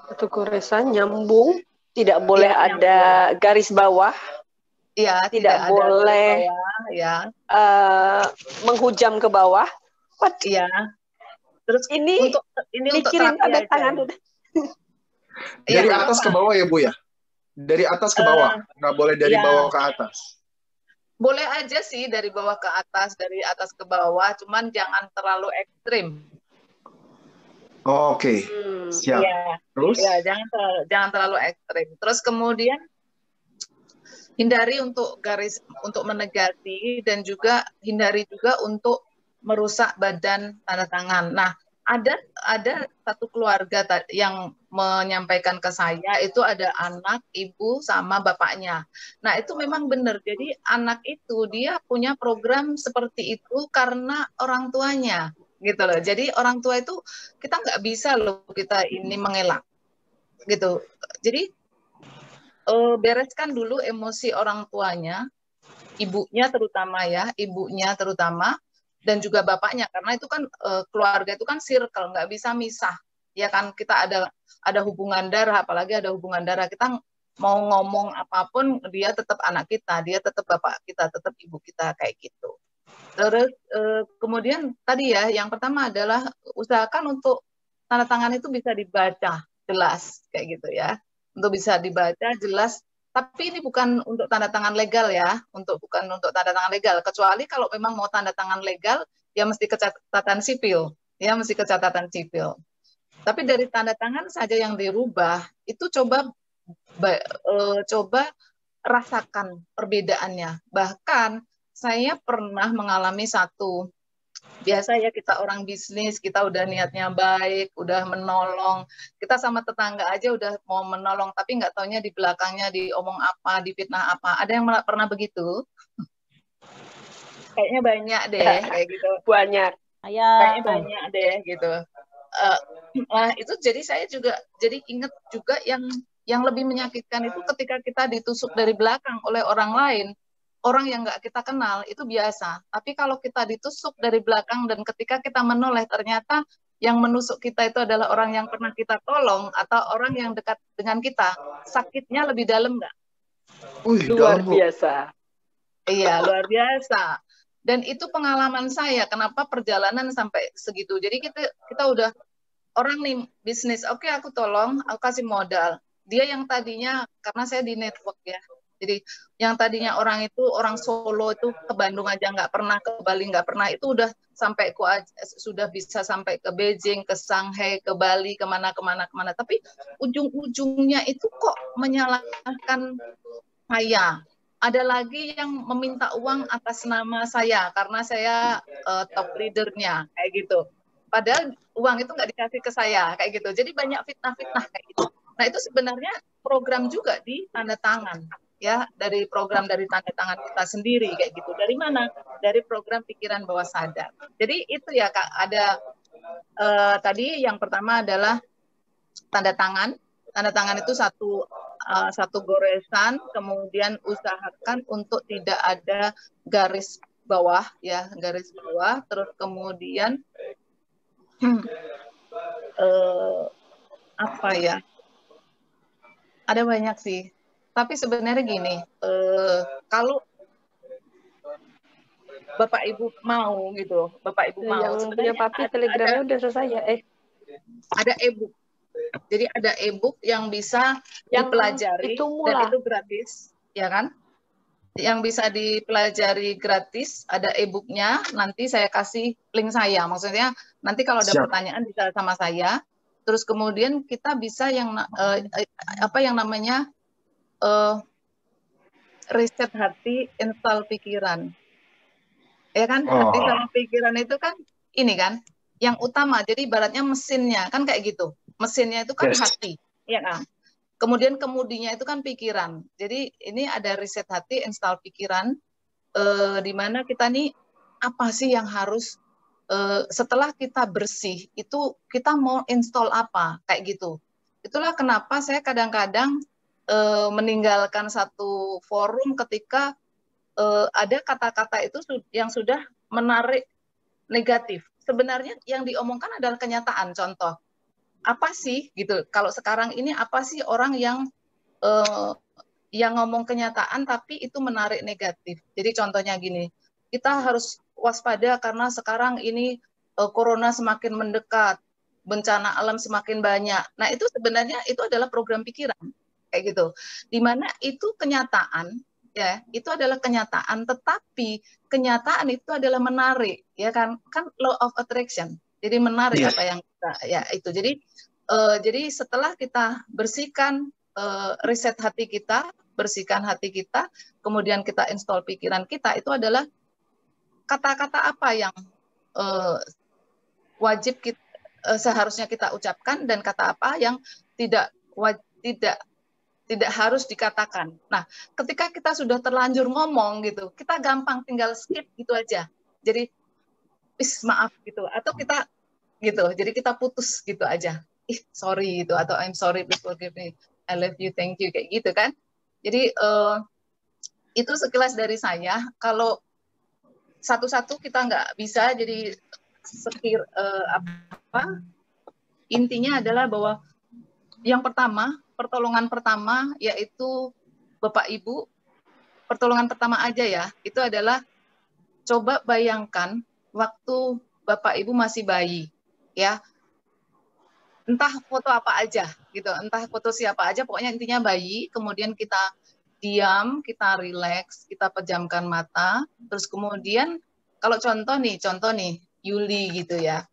Satu goresan nyambung, tidak boleh ada garis bawah. Ya, tidak boleh bawah, ya. Menghujam ke bawah. Iya. Terus ini untuk tanda tangan. Dari atas ke bawah ya Bu ya? Dari atas ke bawah, nggak boleh dari bawah ke atas. Boleh aja sih dari bawah ke atas, dari atas ke bawah, cuman jangan terlalu ekstrim. Oke, siap. Ya. Terus? Ya, jangan terlalu ekstrim. Terus kemudian hindari untuk menegasi dan juga hindari juga untuk merusak badan tanda tangan. Nah, ada satu keluarga yang menyampaikan ke saya, itu ada anak, ibu, sama bapaknya. Nah, itu memang benar. Jadi anak itu dia punya program seperti itu karena orang tuanya, gitu loh. Jadi orang tua itu kita nggak bisa loh kita ini mengelak, gitu. Jadi bereskan dulu emosi orang tuanya, ibunya terutama, dan juga bapaknya, karena itu kan keluarga itu kan circle, nggak bisa misah, ya kan, kita ada hubungan darah, apalagi ada hubungan darah, kita mau ngomong apapun, dia tetap anak kita, dia tetap bapak kita, tetap ibu kita, kayak gitu. Terus kemudian tadi ya, yang pertama adalah usahakan untuk tanda tangan itu bisa dibaca jelas, kayak gitu ya, untuk bisa dibaca jelas. Tapi ini bukan untuk tanda tangan legal ya, bukan untuk tanda tangan legal. Kecuali kalau memang mau tanda tangan legal, ya mesti catatan sipil, ya mesti catatan sipil. Tapi dari tanda tangan saja yang dirubah, itu coba rasakan perbedaannya. Bahkan saya pernah mengalami satu. Biasa ya kita orang bisnis, kita udah niatnya baik, udah menolong, kita sama tetangga aja udah mau menolong, tapi nggak taunya di belakangnya diomong apa, difitnah apa. Ada yang pernah begitu? Kayaknya banyak deh, kayak gitu. Banyak. Kayaknya banyak deh, gitu. Nah itu jadi saya juga jadi ingat juga yang lebih menyakitkan itu ketika kita ditusuk dari belakang oleh orang lain. orang yang nggak kita kenal itu biasa. Tapi kalau kita ditusuk dari belakang dan ketika kita menoleh ternyata yang menusuk kita itu adalah orang yang pernah kita tolong atau orang yang dekat dengan kita, sakitnya lebih dalam nggak? Luar biasa. Iya, luar biasa. Dan itu pengalaman saya, kenapa perjalanan sampai segitu. Jadi kita udah, orang nih bisnis, oke aku tolong, aku kasih modal. Dia yang tadinya, karena saya di network ya, jadi yang tadinya orang Solo itu ke Bandung aja nggak pernah, ke Bali nggak pernah, itu udah sampai sudah bisa sampai ke Beijing, ke Shanghai, ke Bali, kemana. Tapi ujung-ujungnya itu kok menyalahkan saya. Ada lagi yang meminta uang atas nama saya karena saya top leadernya kayak gitu. Padahal uang itu nggak dikasih ke saya kayak gitu. Jadi banyak fitnah-fitnah kayak gitu. Nah itu sebenarnya program juga di tanda tangan ya, dari program dari tanda tangan kita sendiri kayak gitu. Dari mana? Dari program pikiran bawah sadar. Jadi itu ya Kak, ada tadi yang pertama adalah tanda tangan. Tanda tangan itu satu goresan, kemudian usahakan untuk tidak ada garis bawah ya, garis bawah. Terus kemudian apa ya? Ada banyak sih. Tapi sebenarnya gini, kalau Bapak Ibu mau gitu, Bapak Ibu mau. Yang punya papi telegramnya udah selesai ya? Ada e-book. Jadi ada e-book yang bisa dipelajari dan itu gratis, ya kan? Yang bisa dipelajari gratis, ada e-booknya. Nanti saya kasih link saya. Maksudnya nanti kalau ada pertanyaan bisa sama saya. Terus kemudian kita bisa yang apa yang namanya riset hati, install pikiran. Ya kan? Hati sama pikiran itu kan ini kan yang utama. Jadi ibaratnya mesinnya kan kayak gitu. Mesinnya itu kan hati, ya kan? Kemudian kemudinya itu kan pikiran. Jadi ini ada riset hati, install pikiran, di mana kita nih apa sih yang harus setelah kita bersih itu kita mau install apa kayak gitu. Itulah kenapa saya kadang-kadang meninggalkan satu forum ketika ada kata-kata itu yang sudah menarik negatif. Sebenarnya yang diomongkan adalah kenyataan. Contoh, apa sih gitu? Kalau sekarang ini apa sih orang yang ngomong kenyataan tapi itu menarik negatif. Jadi contohnya gini, kita harus waspada karena sekarang ini corona semakin mendekat, bencana alam semakin banyak. Nah itu sebenarnya itu adalah program pikiran kayak gitu. Dimana itu kenyataan. Ya, itu adalah kenyataan, tetapi kenyataan itu adalah menarik, ya kan law of attraction. Jadi menarik apa yang kita, ya itu. Jadi setelah kita bersihkan riset hati kita, bersihkan hati kita, kemudian kita install pikiran kita, itu adalah kata-kata apa yang wajib kita, seharusnya kita ucapkan dan kata apa yang tidak harus dikatakan. Nah, ketika kita sudah terlanjur ngomong gitu, kita gampang tinggal skip gitu aja. Jadi, maaf gitu, atau kita gitu. Jadi kita putus gitu aja. Sorry gitu, atau I'm sorry, please forgive me, I love you, thank you, kayak gitu kan. Jadi itu sekilas dari saya. Kalau satu-satu kita nggak bisa, jadi intinya adalah bahwa yang pertama, pertolongan pertama yaitu Bapak Ibu, pertolongan pertama aja ya, itu adalah coba bayangkan waktu Bapak Ibu masih bayi, ya. Entah foto apa aja gitu, entah foto siapa aja, pokoknya intinya bayi, kemudian kita diam, kita rileks, kita pejamkan mata, terus kemudian kalau contoh nih Yuli gitu ya.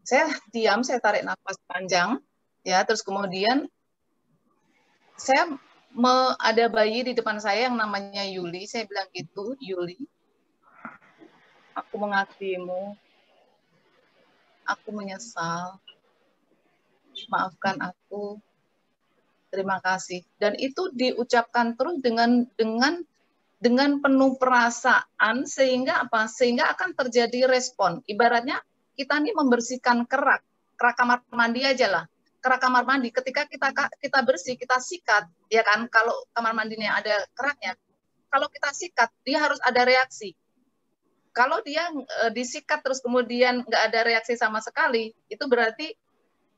Saya diam, saya tarik nafas panjang ya, terus kemudian saya ada bayi di depan saya yang namanya Yuli. Saya bilang gitu, Yuli, aku mengasihimu, aku menyesal, maafkan aku, terima kasih. Dan itu diucapkan terus dengan penuh perasaan sehingga apa? Sehingga akan terjadi respon. Ibaratnya kita nih membersihkan kerak kamar mandi aja lah. Kerak kamar mandi, ketika kita bersih, kita sikat, ya kan, kalau kamar mandinya ada keraknya, kalau kita sikat, dia harus ada reaksi. Kalau dia disikat terus kemudian nggak ada reaksi sama sekali, itu berarti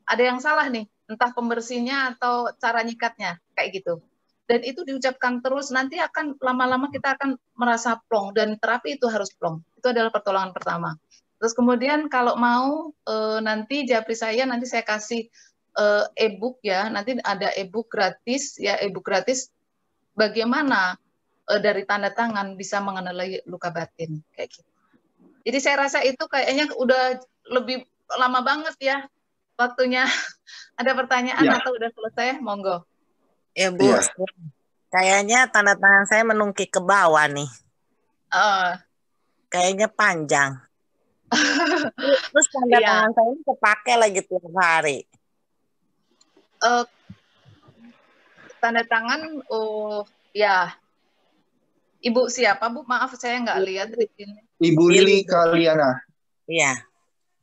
ada yang salah nih, entah pembersihnya atau cara nyikatnya, kayak gitu. Dan itu diucapkan terus, nanti akan lama-lama kita akan merasa plong, dan terapi itu harus plong. Itu adalah pertolongan pertama. Terus kemudian kalau mau nanti japri saya, nanti saya kasih e-book ya, nanti ada e-book gratis ya, e-book gratis bagaimana dari tanda tangan bisa mengenali luka batin kayak gitu. Jadi saya rasa itu kayaknya udah lebih lama banget ya waktunya. Ada pertanyaan atau udah selesai? Monggo. Ya Bu, kayaknya tanda tangan saya menungkik ke bawah nih. Kayaknya panjang. Terus tanda tangan saya kepake lagi tiap hari. Tanda tangan, ya. Ibu siapa, Bu? Maaf, saya nggak lihat di sini. Ibu Lili Kaliana. Iya.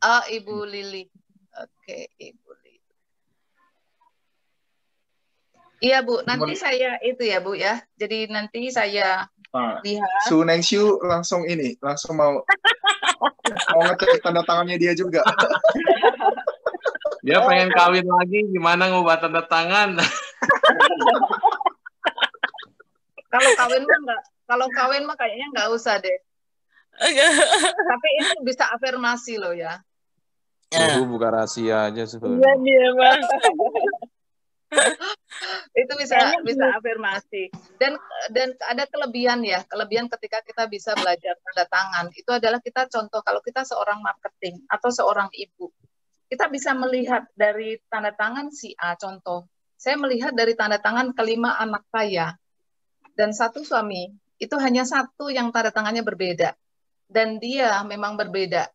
Oh, Ibu Lili. Oke, Ibu Lili. Iya, Bu. Nanti saya itu ya, Bu ya. Jadi nanti saya lihat. Su Nengshu langsung mau ngecek tanda tangannya dia juga. Dia pengen kawin lagi, gimana ngubah tanda tangan? Kalau kawin mah kayaknya nggak usah deh. Tapi ini bisa afirmasi loh ya. Suhu buka rahasia aja sebenarnya. Iya dia Bang. Itu bisa afirmasi. Dan ada kelebihan ya. Kelebihan ketika kita bisa belajar tanda tangan itu adalah kita contoh kalau kita seorang marketing atau seorang ibu, kita bisa melihat dari tanda tangan si A contoh. Saya melihat dari tanda tangan kelima anak saya. Dan satu suami, itu hanya satu yang tanda tangannya berbeda. Dan dia memang berbeda.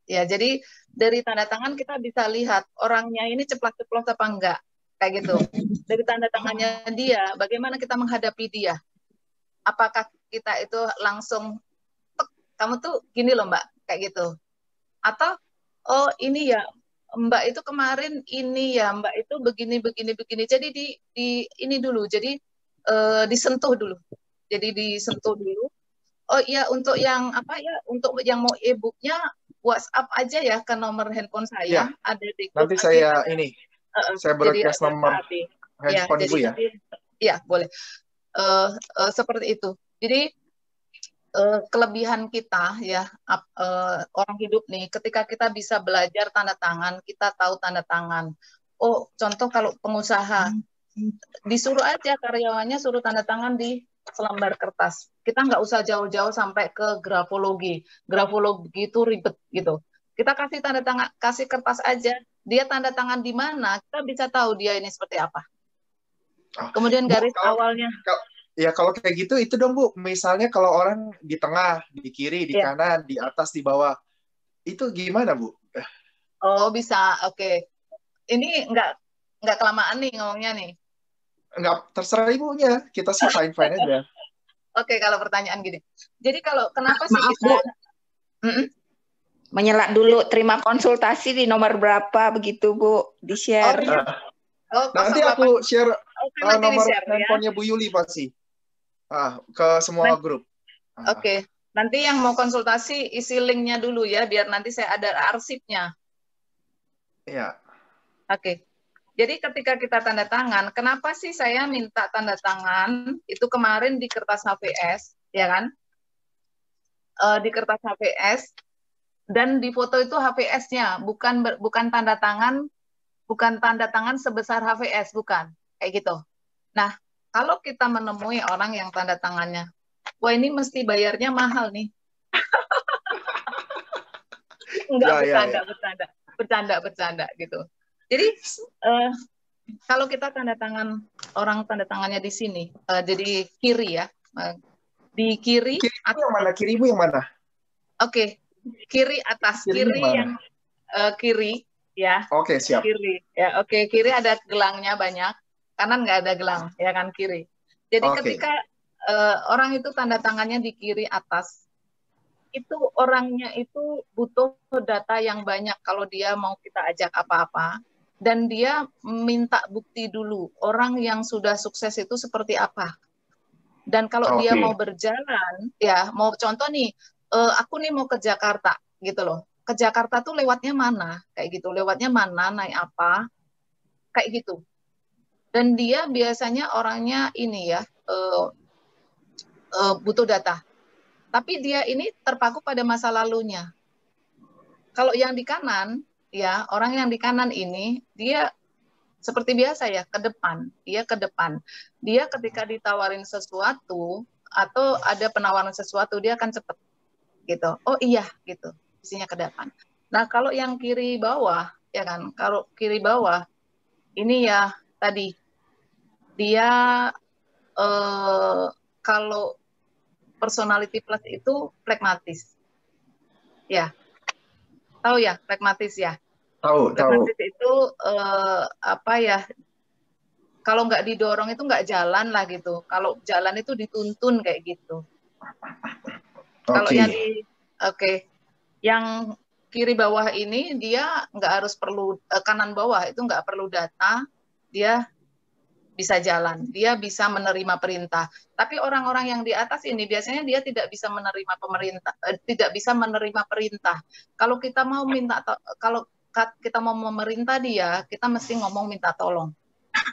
Ya, jadi dari tanda tangan kita bisa lihat orangnya ini ceplok-ceplok apa enggak. Kayak gitu. Dari tanda tangannya dia, bagaimana kita menghadapi dia. Apakah kita itu langsung, kamu tuh gini loh Mbak, kayak gitu. Atau, oh ini ya, Mbak itu kemarin ini ya, Mbak itu begini. Jadi di ini dulu, jadi disentuh dulu. Jadi disentuh dulu. Oh iya, untuk yang untuk yang mau e-booknya WhatsApp aja ya ke nomor handphone saya. Ya. Ada di nanti saya saya broadcast nomor handphone Ibu ya. Iya, boleh. Seperti itu. Jadi kelebihan kita ya orang hidup nih, ketika kita bisa belajar tanda tangan, kita tahu tanda tangan. Oh, contoh kalau pengusaha disuruh aja karyawannya suruh tanda tangan di selembar kertas. Kita nggak usah jauh-jauh sampai ke grafologi. Grafologi itu ribet gitu. Kita kasih tanda tangan, kasih kertas aja. Dia tanda tangan di mana, kita bisa tahu dia ini seperti apa. Kemudian garis awalnya. Ya kalau kayak gitu itu dong Bu. Misalnya kalau orang di tengah, di kiri, di kanan, di atas, di bawah. Itu gimana Bu? Oh bisa, oke. Ini nggak kelamaan nih ngomongnya nih. Nggak, terserah Ibunya. Kita sih fine-fine aja. Oke, kalau pertanyaan gini. Jadi kenapa sih Maaf, kita... Menyela dulu, terima konsultasi di nomor berapa begitu Bu? Di-share. Nanti aku share nomor handphonenya Bu Yuli pasti. Ke semua grup. Oke. Nanti yang mau konsultasi isi linknya dulu ya, biar nanti saya ada arsipnya. Iya. Oke. Jadi ketika kita tanda tangan, kenapa sih saya minta tanda tangan itu kemarin di kertas HVS, ya kan? Di kertas HVS dan di foto itu HVS-nya, bukan tanda tangan sebesar HVS, bukan kayak gitu. Nah, kalau kita menemui orang yang tanda tangannya, wah ini mesti bayarnya mahal nih. Enggak, bercanda gitu. Jadi kalau kita tanda tangan orang tanda tangannya di sini, jadi kiri ya, di kiri. Yang mana? Kiri Ibu yang mana? Oke, kiri atas, kiri yang kiri ya. Oke, siap. Kiri ya, oke, kiri ada gelangnya banyak, kanan nggak ada gelang ya kan kiri. Jadi ketika orang itu tanda tangannya di kiri atas, itu orangnya itu butuh data yang banyak kalau dia mau kita ajak apa-apa. Dan dia minta bukti dulu, orang yang sudah sukses itu seperti apa. Dan kalau dia Oke. mau berjalan, ya mau contoh nih, aku nih mau ke Jakarta gitu loh. Ke Jakarta tuh lewatnya mana? Kayak gitu. Lewatnya mana, naik apa? Kayak gitu. Dan dia biasanya orangnya ini ya, butuh data. Tapi dia ini terpaku pada masa lalunya. Kalau yang di kanan, ya orang yang di kanan ini, dia seperti biasa ya, ke depan. Dia ke depan. Dia ketika ditawarin sesuatu, atau ada penawaran sesuatu, dia akan cepat. Gitu. Oh iya, gitu. Isinya ke depan. Nah, kalau yang kiri bawah, ya kan, kalau kiri bawah, ini ya tadi, dia kalau personality plus itu pragmatis. Ya, tahu ya, pragmatis ya. Tahu. Pragmatis itu apa ya? Kalau nggak didorong itu nggak jalan lah gitu. Kalau jalan itu dituntun kayak gitu. Kalau yang yang kiri bawah ini dia nggak harus perlu kanan bawah itu nggak perlu data, dia bisa jalan, dia bisa menerima perintah. Tapi orang-orang yang di atas ini biasanya dia tidak bisa menerima tidak bisa menerima perintah. Kalau kita mau kalau kita mau memerintah dia, kita mesti ngomong minta tolong.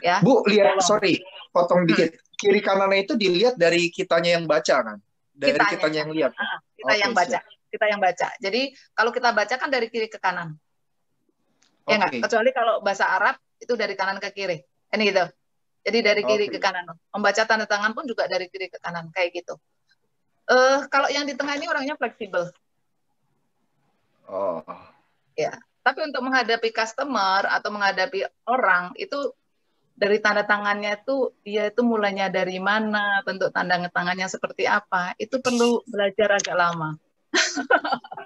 Ya. Bu, lihat, sorry, potong dikit. Kiri kanannya itu dilihat dari kitanya yang baca kan? Dari kitanya yang lihat. Kita yang baca. Kita yang baca. Jadi kalau kita baca kan dari kiri ke kanan. Ya nggak? Kecuali kalau bahasa Arab itu dari kanan ke kiri. Ini gitu. Jadi dari kiri ke kanan. Membaca tanda tangan pun juga dari kiri ke kanan. Kayak gitu. Kalau yang di tengah ini orangnya fleksibel. Oh. Ya. Tapi untuk menghadapi customer atau menghadapi orang itu dari tanda tangannya itu dia itu mulainya dari mana, bentuk tanda tangannya seperti apa, itu perlu belajar agak lama.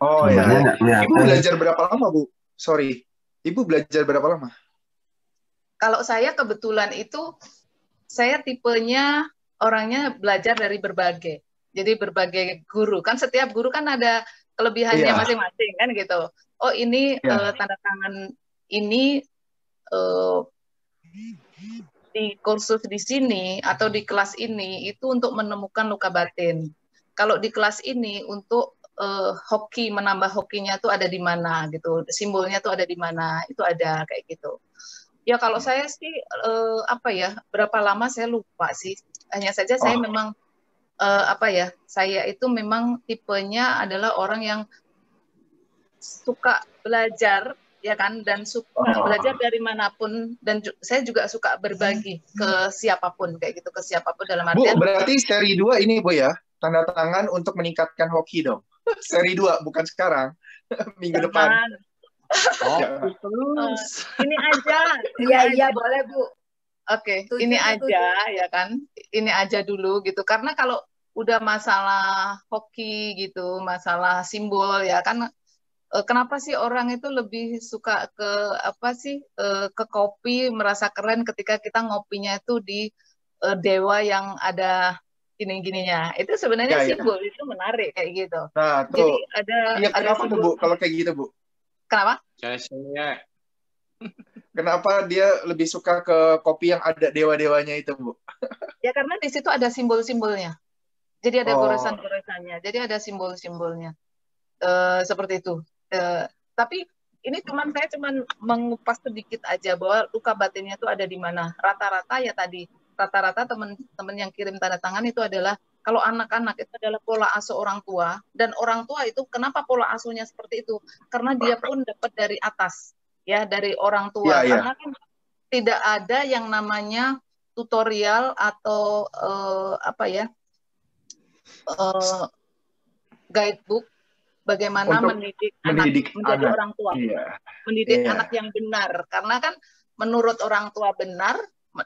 Oh ya. Ibu belajar berapa lama, Bu? Sorry. Ibu belajar berapa lama? Kalau saya kebetulan itu saya tipenya orangnya belajar dari berbagai. Jadi berbagai guru. Kan setiap guru kan ada kelebihannya masing-masing kan gitu. Oh ini tanda tangan ini di kursus di sini atau di kelas ini itu untuk menemukan luka batin. Kalau di kelas ini untuk hoki, menambah hokinya tuh ada di mana gitu, simbolnya tuh ada di mana, itu ada kayak gitu. Ya kalau saya sih apa ya, berapa lama saya lupa sih. Hanya saja saya memang apa ya, saya itu memang tipenya adalah orang yang suka belajar ya kan, dan suka belajar dari manapun, dan saya juga suka berbagi ke siapapun kayak gitu, ke siapapun dalam artian. Bu, berarti seri 2 ini Bu ya, tanda tangan untuk meningkatkan hoki dong. Seri 2 bukan sekarang, minggu depan. Ini aja. Iya boleh Bu. Oke, ini aja ya kan, ini aja dulu gitu, karena kalau udah masalah hoki gitu, masalah simbol ya kan. Kenapa sih orang itu lebih suka ke apa sih ke kopi, merasa keren ketika kita ngopinya itu di dewa yang ada gini-gininya. Itu sebenarnya simbol itu menarik kayak gitu. Nah, tuh. Jadi ada kenapa tuh Bu kalau kayak gitu Bu? Kenapa? Kenapa dia lebih suka ke kopi yang ada dewa-dewanya itu Bu? Ya karena di situ ada simbol-simbolnya. Jadi ada goresan-goresannya. Jadi ada simbol-simbolnya. Seperti itu. Tapi ini saya cuman mengupas sedikit aja bahwa luka batinnya itu ada di mana. Rata-rata ya tadi, rata-rata teman-teman yang kirim tanda tangan itu adalah kalau anak-anak itu adalah pola asuh orang tua, dan orang tua itu kenapa pola asuhnya seperti itu? Karena dia pun dapat dari atas, ya dari orang tua. Karena kan tidak ada yang namanya tutorial atau apa ya guidebook bagaimana mendidik anak menjadi orang tua, mendidik anak yang benar. Karena kan menurut orang tua benar,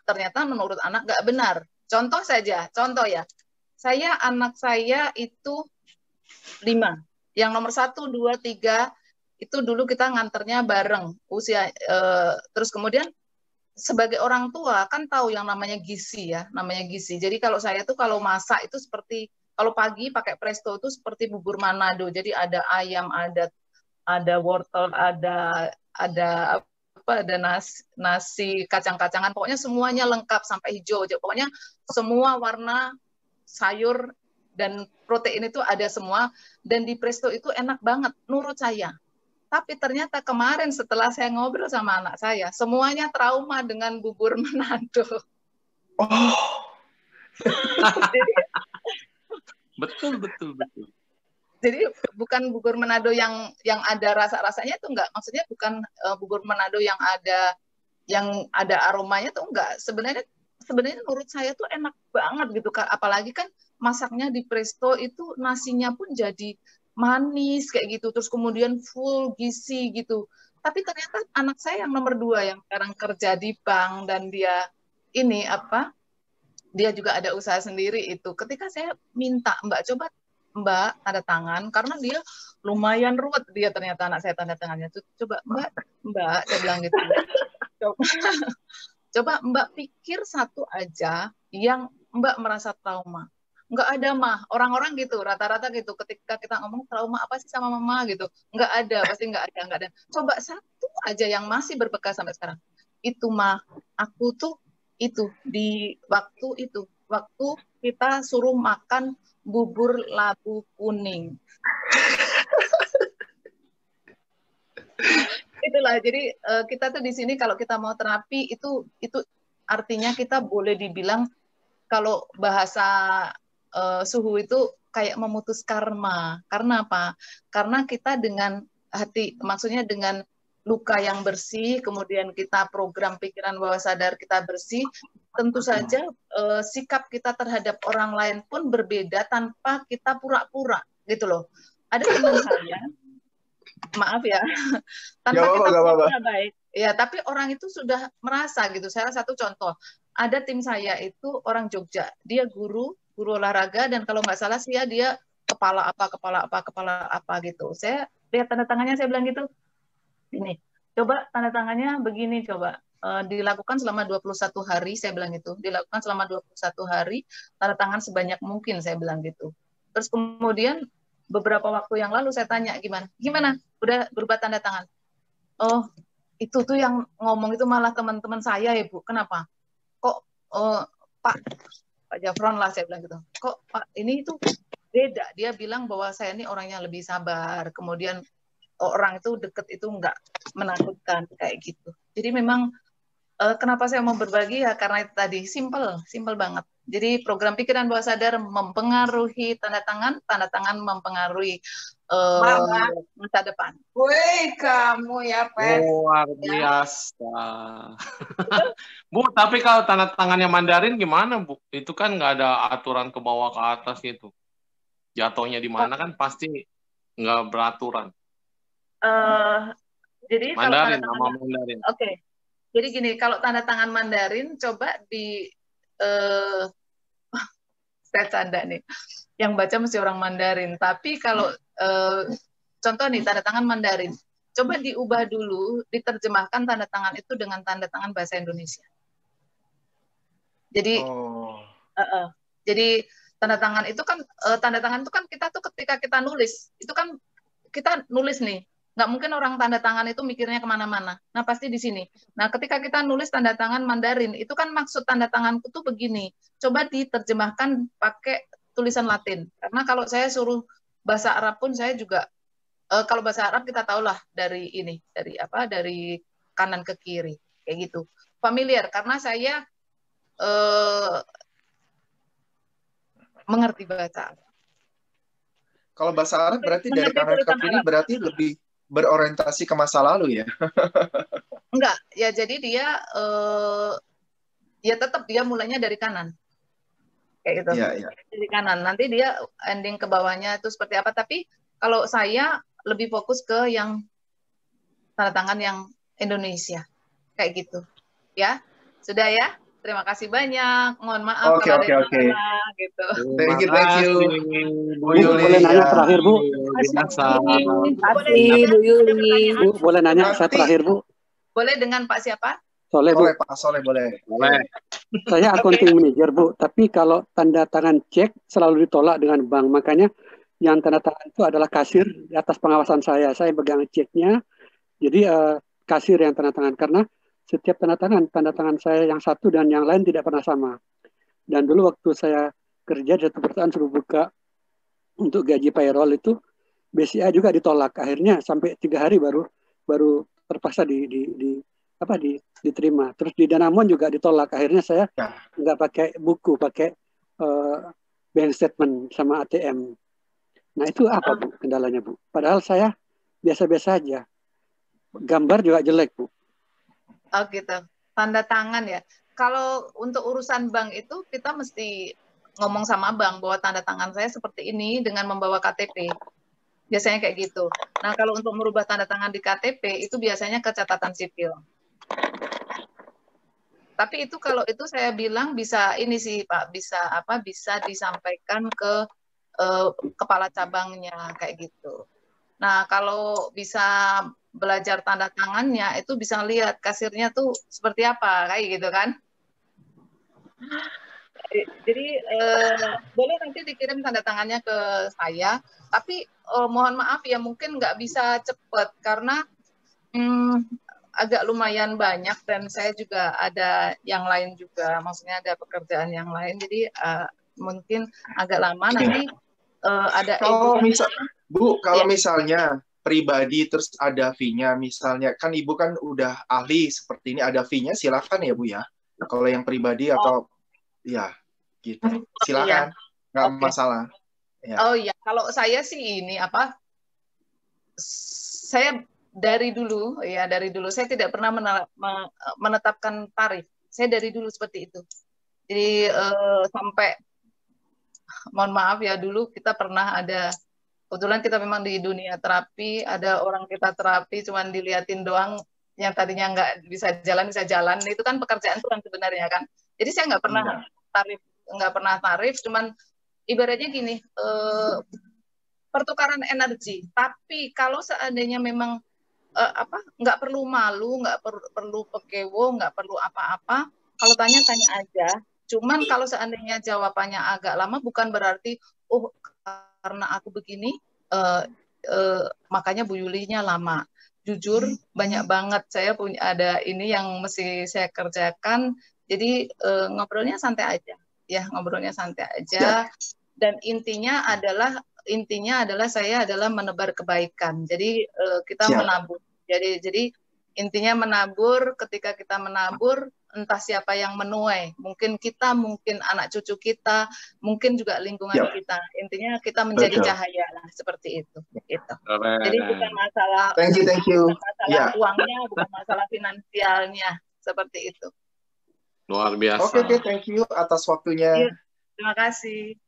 ternyata menurut anak nggak benar. Contoh saja, ya, anak saya itu 5. Yang nomor 1, 2, 3 itu dulu kita nganternya bareng usia. Terus kemudian sebagai orang tua kan tahu yang namanya gizi ya, Jadi kalau saya tuh kalau masak itu seperti kalau pagi pakai presto itu seperti bubur Manado. Jadi ada ayam, ada wortel, ada nasi kacang-kacangan. Pokoknya semuanya lengkap sampai hijau. Pokoknya semua warna sayur dan protein itu ada semua, dan di Presto itu enak banget menurut saya. Tapi ternyata kemarin setelah saya ngobrol sama anak saya, semuanya trauma dengan bubur Manado. Oh. Betul. Jadi bukan bubur Manado yang ada rasa-rasanya itu enggak. Maksudnya bukan bubur Manado yang ada aromanya tuh enggak. Sebenarnya menurut saya tuh enak banget gitu. Apalagi kan masaknya di Presto itu nasinya pun jadi manis kayak gitu. Terus kemudian full gizi gitu. Tapi ternyata anak saya yang nomor 2 yang sekarang kerja di bank dan dia ini dia juga ada usaha sendiri itu. Ketika saya minta, Mbak tanda tangan, karena dia lumayan ruwet dia ternyata anak saya tanda tangannya. Coba Mbak saya bilang gitu. Coba Mbak pikir satu aja yang Mbak merasa trauma. Nggak ada mah, orang-orang gitu, rata-rata gitu. Ketika kita ngomong trauma apa sih sama mama gitu, nggak ada, pasti nggak ada. Coba satu aja yang masih berbekas sampai sekarang. Itu mah, aku tuh itu di waktu kita suruh makan bubur labu kuning. Itulah, jadi kita tuh di sini kalau kita mau terapi itu artinya kita boleh dibilang kalau bahasa suhu itu kayak memutus karma. Karena apa? Karena kita dengan hati, maksudnya dengan luka yang bersih, kemudian kita program pikiran bawah sadar kita bersih, tentu saja sikap kita terhadap orang lain pun berbeda tanpa kita pura-pura, gitu loh. Ada teman saya, maaf ya, tanpa kita pura-pura baik. Ya, tapi orang itu sudah merasa gitu. Saya satu contoh, ada tim saya itu orang Jogja, dia guru olahraga, dan kalau nggak salah sih ya dia kepala apa gitu. Saya lihat tanda tangannya, saya bilang gitu, ini coba tanda tangannya begini, coba dilakukan selama 21 hari, saya bilang gitu, dilakukan selama 21 hari, tanda tangan sebanyak mungkin, saya bilang gitu. Terus kemudian beberapa waktu yang lalu saya tanya, gimana udah berubah tanda tangan? Oh, itu tuh yang ngomong itu malah teman-teman saya ya Bu. Kenapa? Kok Pak Jafron lah, saya bilang gitu, kok Pak ini itu beda. Dia bilang bahwa saya ini orangnya lebih sabar, kemudian orang itu deket itu nggak menakutkan kayak gitu. Jadi memang kenapa saya mau berbagi ya karena itu tadi simple banget. Jadi program pikiran bawah sadar mempengaruhi tanda tangan mempengaruhi masa depan. Woi, kamu ya, Pet. Luar biasa. Bu, tapi kalau tanda tangannya Mandarin gimana, Bu? Itu kan nggak ada aturan ke bawah ke atas gitu. Jatuhnya di mana kan pasti nggak beraturan. Jadi Mandarin, kalau nama Mandarin. Oke. Jadi gini, kalau tanda tangan Mandarin coba di saya canda nih. Yang baca mesti orang Mandarin. Tapi kalau contoh nih tanda tangan Mandarin, coba diubah dulu, diterjemahkan tanda tangan itu dengan tanda tangan bahasa Indonesia. Jadi, jadi tanda tangan itu kan kita tuh ketika kita nulis, itu kan kita nulis nih, nggak mungkin orang tanda tangan itu mikirnya kemana-mana. Nah pasti di sini. Nah ketika kita nulis tanda tangan Mandarin, itu kan maksud tanda tanganku tuh begini. Coba diterjemahkan pakai tulisan Latin. Karena kalau saya suruh bahasa Arab pun saya juga kalau bahasa Arab kita tahulah dari kanan ke kiri kayak gitu. Familiar karena saya mengerti bahasa Arab. Kalau bahasa Arab berarti dari kanan ke kiri berarti lebih berorientasi ke masa lalu ya? Enggak, ya jadi dia ya tetap dia mulainya dari kanan. Kayak gitu. Ya. Dari kanan. Nanti dia ending ke bawahnya itu seperti apa. Tapi kalau saya lebih fokus ke yang tanda tangan yang Indonesia. Kayak gitu. Ya, sudah ya. Terima kasih banyak. Mohon maaf kalau ada yang salah gitu. Thank you. Bu Yuli. Boleh nanya terakhir, Bu? Terima kasih, Bu Yuli. Bu, boleh nanya saya terakhir, Bu? Boleh dengan Pak siapa? Soleh, Bu. Boleh, Pak Soleh, boleh. Saya accounting manager, Bu. Tapi kalau tanda tangan cek selalu ditolak dengan bank. Makanya yang tanda tangan itu adalah kasir di atas pengawasan saya. Saya pegang ceknya. Jadi kasir yang tanda tangan. Karena setiap tanda tangan saya yang satu dan yang lain tidak pernah sama. Dan dulu waktu saya kerja di satu perusahaan suruh buka untuk gaji payroll itu, BCA juga ditolak. Akhirnya sampai 3 hari baru terpaksa diterima. Terus di Danamon juga ditolak. Akhirnya saya nggak pakai buku, pakai bank statement sama ATM. Nah itu apa Bu kendalanya Bu? Padahal saya biasa-biasa aja. Gambar juga jelek Bu. Oh gitu. Tanda tangan ya. Kalau untuk urusan bank itu kita mesti ngomong sama bank bahwa tanda tangan saya seperti ini dengan membawa KTP. Biasanya kayak gitu. Nah kalau untuk merubah tanda tangan di KTP itu biasanya ke catatan sipil. Tapi itu kalau itu saya bilang bisa ini sih Pak, bisa disampaikan ke kepala cabangnya kayak gitu. Nah, kalau bisa belajar tanda tangannya itu bisa lihat kasirnya tuh seperti apa kayak gitu kan. Jadi boleh nanti dikirim tanda tangannya ke saya, tapi mohon maaf ya mungkin nggak bisa cepat karena agak lumayan banyak dan saya juga ada yang lain juga, maksudnya ada pekerjaan yang lain, jadi mungkin agak lama nanti ada kalau ya. Misalnya pribadi terus ada fee-nya, misalnya kan Ibu kan udah ahli seperti ini, ada fee-nya silakan ya Bu ya. Kalau yang pribadi atau ya gitu silakan, nggak masalah ya. Oh iya, kalau saya sih ini saya dari dulu saya tidak pernah menetapkan tarif. Saya dari dulu seperti itu. Jadi sampai mohon maaf ya, dulu kita pernah ada, kebetulan kita memang di dunia terapi, ada orang kita terapi cuman diliatin doang, yang tadinya nggak bisa jalan, itu kan pekerjaan itu kan sebenarnya kan. Jadi saya nggak pernah tarif, cuman ibaratnya gini, pertukaran energi. Tapi kalau seandainya memang nggak perlu malu, nggak perlu pekewo, nggak perlu apa-apa, kalau tanya aja. Cuman kalau seandainya jawabannya agak lama, bukan berarti karena aku begini makanya Bu Yulinya lama. Jujur banyak banget saya punya ada ini yang mesti saya kerjakan. Jadi ngobrolnya santai aja ya, ngobrolnya santai aja. Dan intinya adalah saya adalah menebar kebaikan. Jadi kita menabur. Jadi intinya menabur. Ketika kita menabur, entah siapa yang menuai, mungkin kita, mungkin anak cucu kita, mungkin juga lingkungan kita. Intinya kita menjadi cahaya lah, seperti itu. Gitu. Jadi bukan masalah, thank you. Masalah uangnya, bukan masalah finansialnya, seperti itu. Luar biasa. Oke, thank you atas waktunya. Terima kasih.